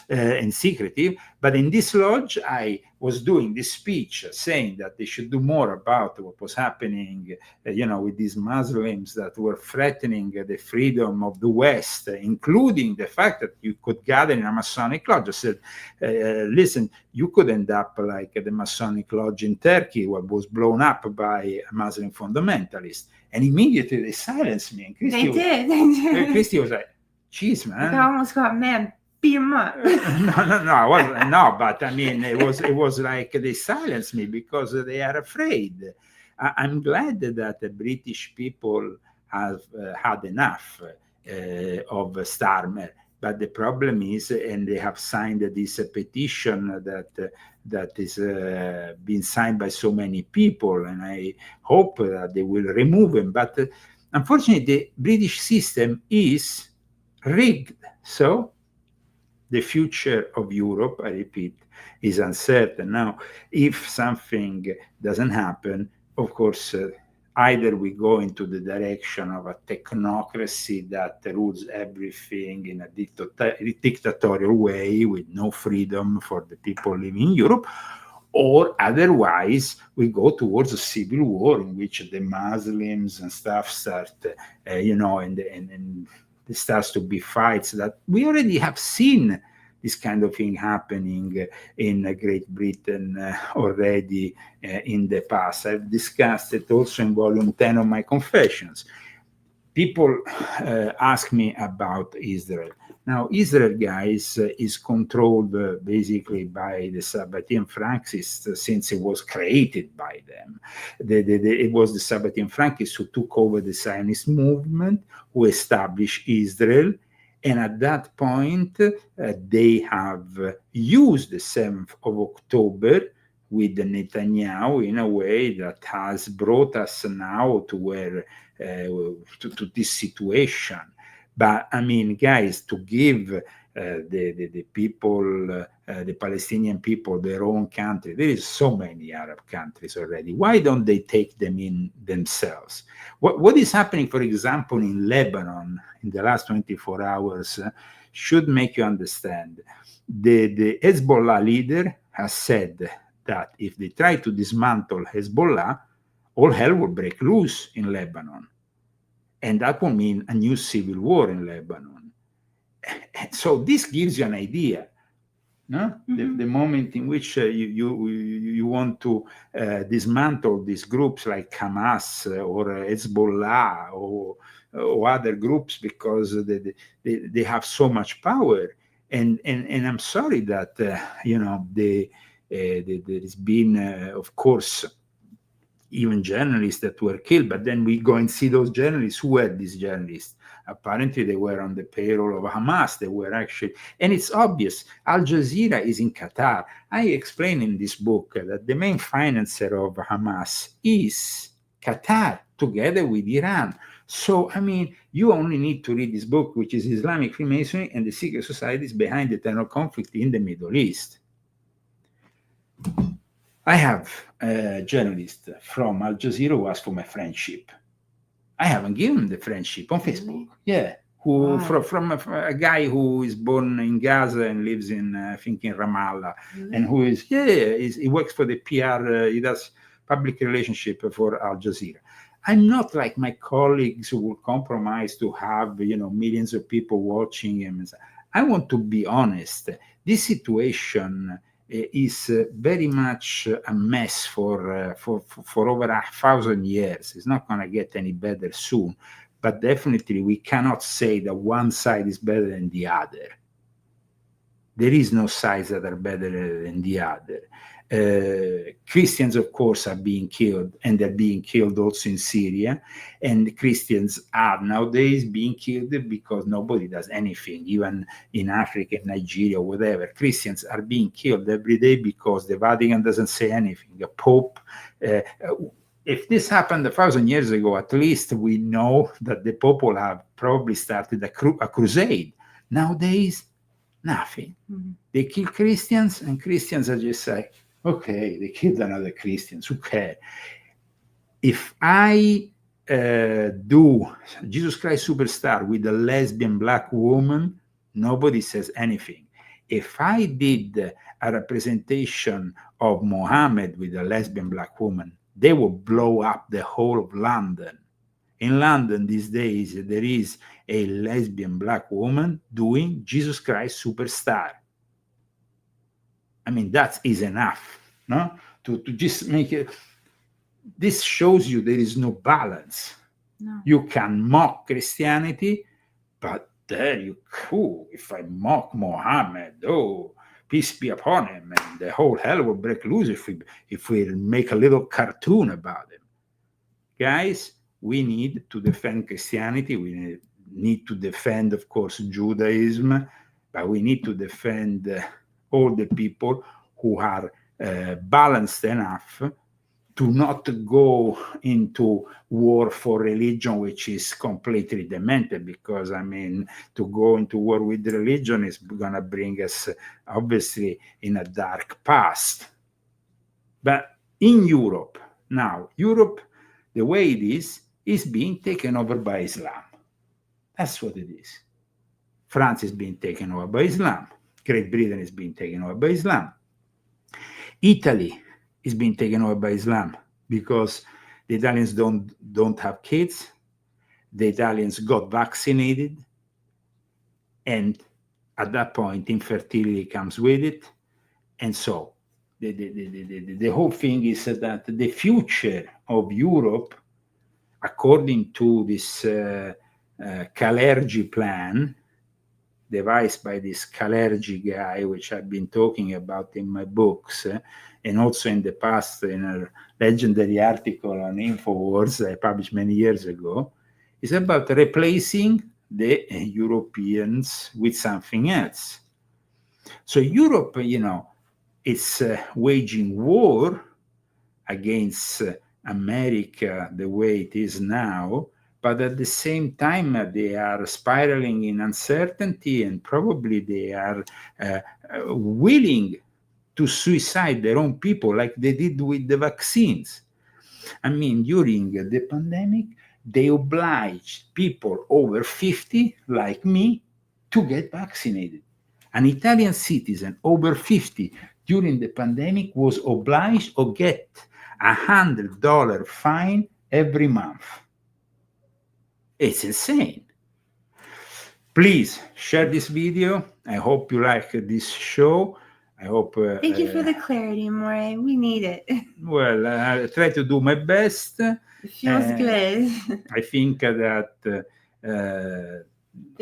and secretive. But in this lodge, I was doing this speech saying that they should do more about what was happening, with these Muslims that were threatening the freedom of the West, including the fact that you could gather in a Masonic lodge. I said, listen, you could end up like the Masonic lodge in Turkey, what was blown up by a Muslim fundamentalist. And immediately they silenced me. And Christy Christy was like, jeez, man! I almost got mad. Beat him up. I wasn't. No, but I mean, it was like they silenced me because they are afraid. I'm glad that the British people have had enough of Starmer. But the problem is, and they have signed this petition that is being signed by so many people, and I hope that they will remove him. But unfortunately, the British system is rigged. So the future of Europe, I repeat, is uncertain. Now, if something doesn't happen, of course, either we go into the direction of a technocracy that rules everything in a dictatorial way with no freedom for the people living in Europe, or otherwise we go towards a civil war in which the Muslims and stuff start, and there starts to be fights that we already have seen. this kind of thing happening in Great Britain already in the past. I've discussed it also in volume 10 of my Confessions. People ask me about Israel. Now, Israel, guys, is controlled basically by the Sabbatean Frankists since it was created by them. It was the Sabbatean Frankists who took over the Zionist movement, who established Israel. And at that point, they have used the 7th of October with Netanyahu in a way that has brought us now to where to this situation. But I mean, guys, to give the people, the Palestinian people, their own country, there is so many Arab countries already. Why don't they take them in themselves? What is happening, for example, in Lebanon in the last 24 hours should make you understand. The Hezbollah leader has said that if they try to dismantle Hezbollah, all hell will break loose in Lebanon. And that will mean a new civil war in Lebanon. So this gives you an idea, no? Mm-hmm. The moment in which you want to dismantle these groups like Hamas or Hezbollah or other groups because they have so much power. And I'm sorry that, there's been, of course, even journalists that were killed, but then we go and see those journalists. Who were these journalists? Apparently they were on the payroll of Hamas. They were actually, and it's obvious, Al Jazeera is in Qatar. I explain in this book that the main financer of Hamas is Qatar, together with Iran. So, I mean, you only need to read this book, which is Islamic Freemasonry and the Secret Societies Behind the Eternal Conflict in the Middle East. I have a journalist from Al Jazeera who asked for my friendship. I haven't given him the friendship on Facebook. Yeah, who from a guy who is born in Gaza and lives in, I think, in Ramallah, and who is, he works for the PR, he does public relationship for Al Jazeera. I'm not like my colleagues who will compromise to have, millions of people watching him. I want to be honest. This situation is very much a mess for over 1,000 years. It's not going to get any better soon, but definitely we cannot say that one side is better than the other. There is no sides that are better than the other. Christians, of course, are being killed, and they're being killed also in Syria. And Christians are nowadays being killed because nobody does anything, even in Africa, Nigeria, whatever. Christians are being killed every day because the Vatican doesn't say anything. The Pope, if this happened 1,000 years ago, at least we know that the Pope will have probably started a crusade. Nowadays, nothing. Mm-hmm. They kill Christians, and Christians are just like, okay, they killed another Christian. Who cares? If I do Jesus Christ Superstar with a lesbian black woman, nobody says anything. If I did a representation of Mohammed with a lesbian black woman, they will blow up the whole of London. In London these days, there is a lesbian black woman doing Jesus Christ Superstar. I mean, that is enough, no? To just make it. This shows you there is no balance. No. You can mock Christianity, but there you cool. If I mock Mohammed, peace be upon him, and the whole hell will break loose if we make a little cartoon about him. Guys, we need to defend Christianity. We need to defend, of course, Judaism, but we need to defend all the people who are balanced enough to not go into war for religion, which is completely demented, because, I mean, to go into war with religion is going to bring us, obviously, in a dark past. But in Europe, now, Europe, the way it is being taken over by Islam. That's what it is. France is being taken over by Islam. Great Britain is being taken over by Islam. Italy is being taken over by Islam because the Italians don't have kids. The Italians got vaccinated, and at that point, infertility comes with it. And so the whole thing is that the future of Europe, according to this Kalergi plan, devised by this Kalergi guy, which I've been talking about in my books, and also in the past in a legendary article on InfoWars I published many years ago, is about replacing the Europeans with something else. So Europe, it's waging war against America the way it is now, but at the same time they are spiraling in uncertainty, and probably they are willing to suicide their own people like they did with the vaccines. I mean, during the pandemic, they obliged people over 50, like me, to get vaccinated. An Italian citizen over 50 during the pandemic was obliged to get $100 fine every month. It's insane. Please share this video. I hope you like this show. I hope. Thank you for the clarity, More. We need it. Well, I try to do my best. It feels good. I think that the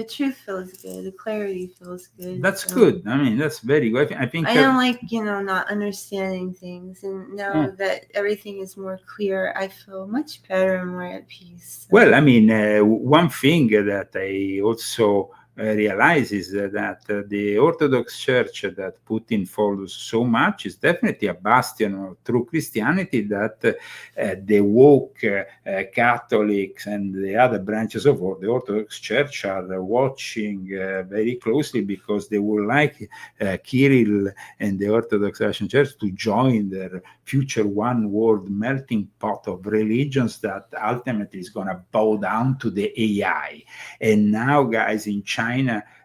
truth feels good. The clarity feels good. That's good. I mean, that's very good. I think I don't like, not understanding things, and now that everything is more clear, I feel much better and more at peace. Well, I mean, one thing that I also realize is that the Orthodox Church that Putin follows so much is definitely a bastion of true Christianity that the woke Catholics and the other branches of the Orthodox Church are watching very closely, because they would like Kirill and the Orthodox Russian Church to join their future one world melting pot of religions that ultimately is going to bow down to the AI. And now, guys, in China,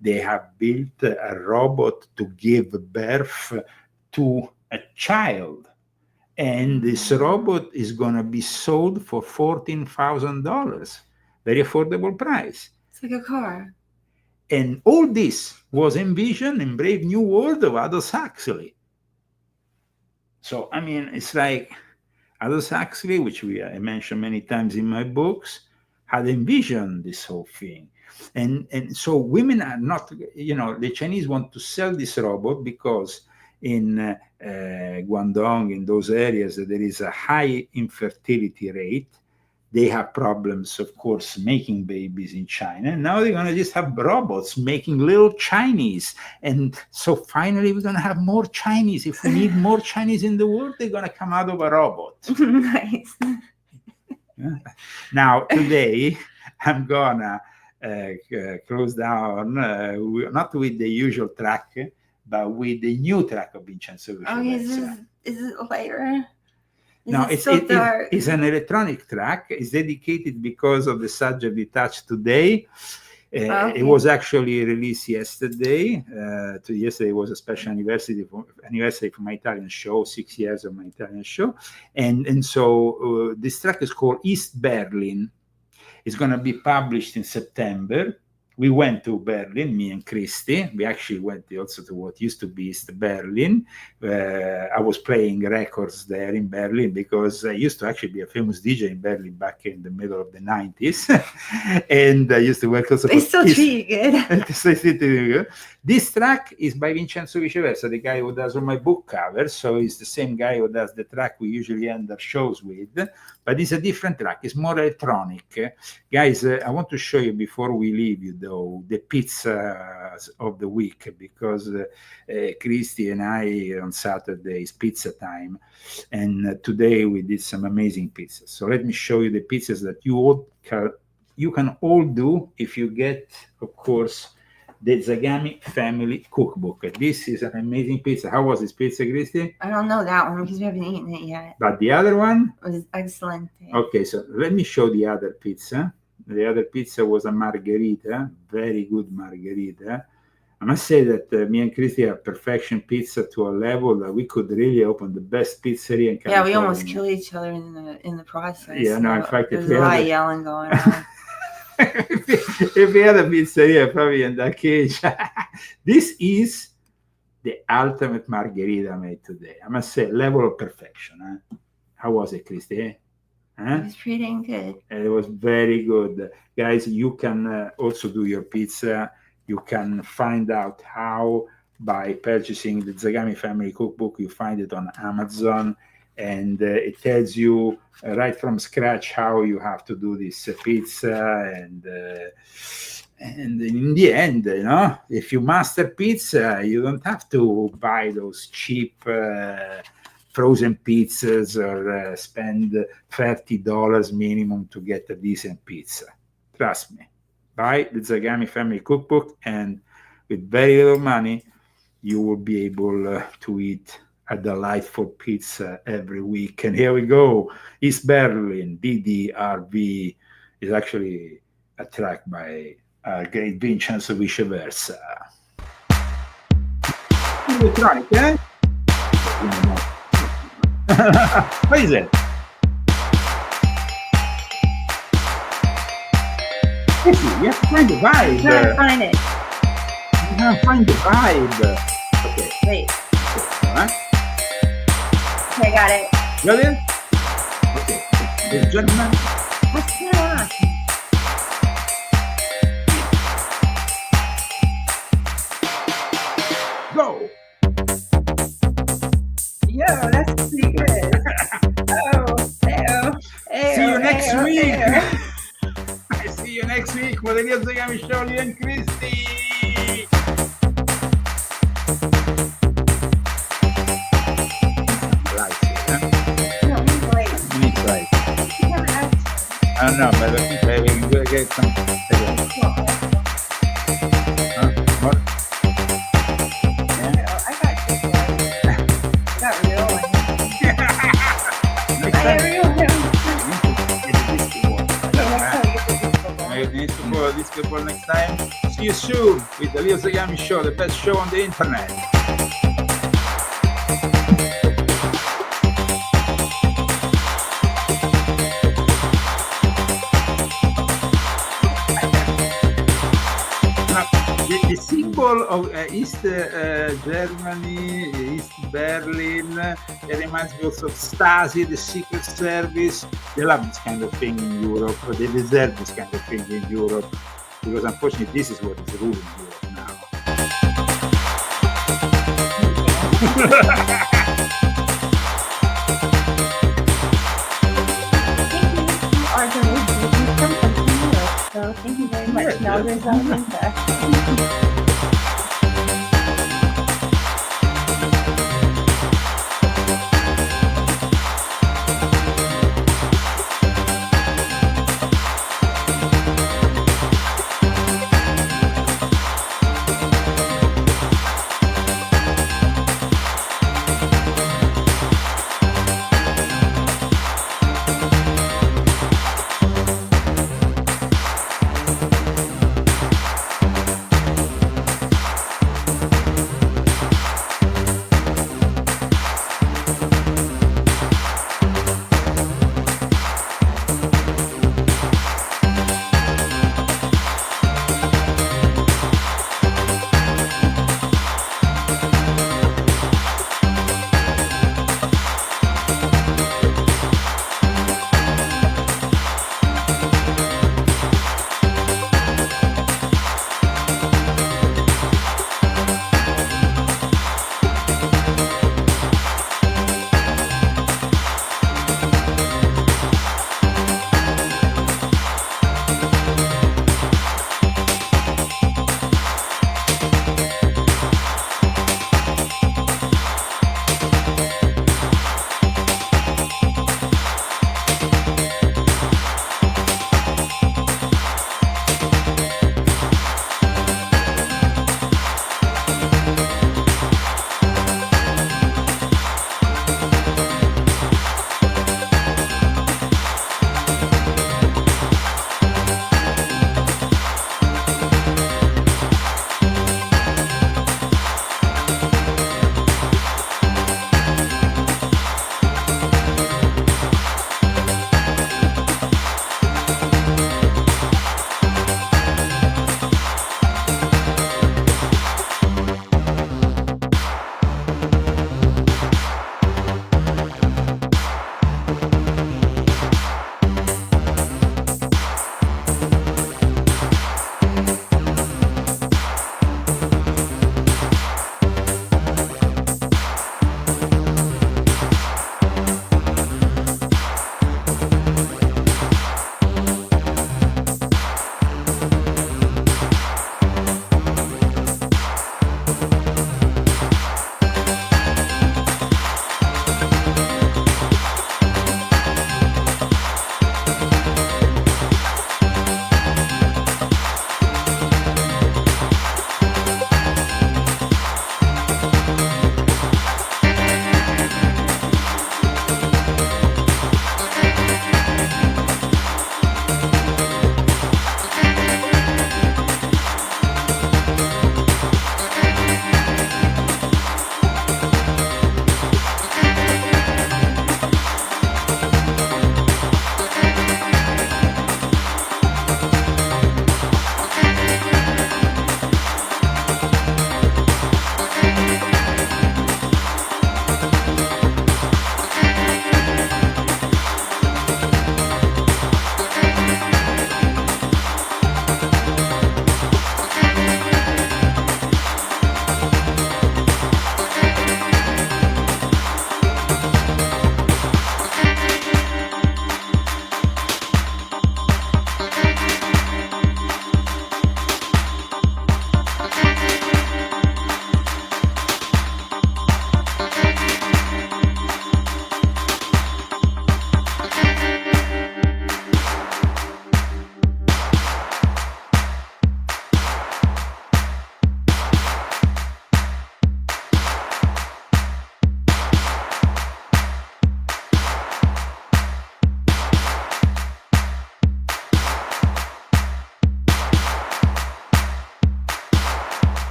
they have built a robot to give birth to a child. And this robot is going to be sold for $14,000. Very affordable price. It's like a car. And all this was envisioned in Brave New World of Aldous Huxley. So, I mean, it's like Aldous Huxley, which I mentioned many times in my books, had envisioned this whole thing. And so women are not, the Chinese want to sell this robot because in Guangdong, in those areas, there is a high infertility rate. They have problems, of course, making babies in China. And now they're going to just have robots making little Chinese. And so finally, we're going to have more Chinese. If we need more Chinese in the world, they're going to come out of a robot. Nice. Now, today, I'm going to close down, not with the usual track, but with the new track of Vincenzo Viceversa. Is it later? No, it's an electronic track. It's dedicated because of the subject we touched today. It was actually released yesterday. Yesterday was a special anniversary for my Italian show, 6 years of my Italian show. And so this track is called East Berlin. It's going to be published in September. We went to Berlin, me and Christy. We actually went also to what used to be East Berlin. I was playing records there in Berlin because I used to actually be a famous DJ in Berlin back in the middle of the 90s. And I used to work also. They still treat you good. This track is by Vincenzo Viceversa, the guy who does all my book covers. So he's the same guy who does the track we usually end our shows with. But it's a different track. It's more electronic. Guys, I want to show you before we leave you, though, the pizza of the week, because Christy and I on Saturday is pizza time. And today we did some amazing pizzas. So let me show you the pizzas that you can all do if you get, of course, the Zagami family cookbook. This is an amazing pizza. How was this pizza, Christy? I don't know that one because we haven't eaten it yet. But the other one? It was excellent. Okay, so let me show the other pizza. The other pizza was a margherita, very good margherita. I must say that me and Christy have perfection pizza to a level that we could really open the best pizzeria in California. Yeah, we almost killed each other in the process. Yeah, no, in fact, there's a lot of yelling going on. Every other pizzeria probably in that cage. This is the ultimate margherita made today. I must say, level of perfection. Huh? How was it, Christy? Huh? It was pretty dang good. It was very good. Guys, you can also do your pizza. You can find out how by purchasing the Zagami Family Cookbook. You find it on Amazon, and it tells you right from scratch how you have to do this pizza. And in the end, you know, if you master pizza, you don't have to buy those cheap frozen pizzas or spend $30 minimum to get a decent pizza. Trust me. Buy the Zagami Family Cookbook, and with very little money, you will be able to eat a delightful pizza every week. And here we go. East Berlin, DDRV, is actually a track by great Vincenzo Viceversa. Electronic, eh? What is it? You have to find the vibe. I'm trying to find it. You have to find the vibe. Okay. Wait. Huh? Okay, I got it. Got it? Okay. Ladies and gentlemen. What's going on? Go! Yo, that's pretty good. See you next week. I see you next week for the Leo Zagami Show, Lee and Christy. I don't know, but I think we're going to get some. What? Yeah. I got real one. Next time. real one. Maybe need to go disco ball next time. See you soon with the Leo Zagami Show, the best show on the internet. The symbol of East Germany, East Berlin, it reminds me also of Stasi, the Secret Service. They love this kind of thing in Europe, but they deserve this kind of thing in Europe, because unfortunately this is what is ruling Europe now. Our donation is from Europe, so thank you very much. Now there's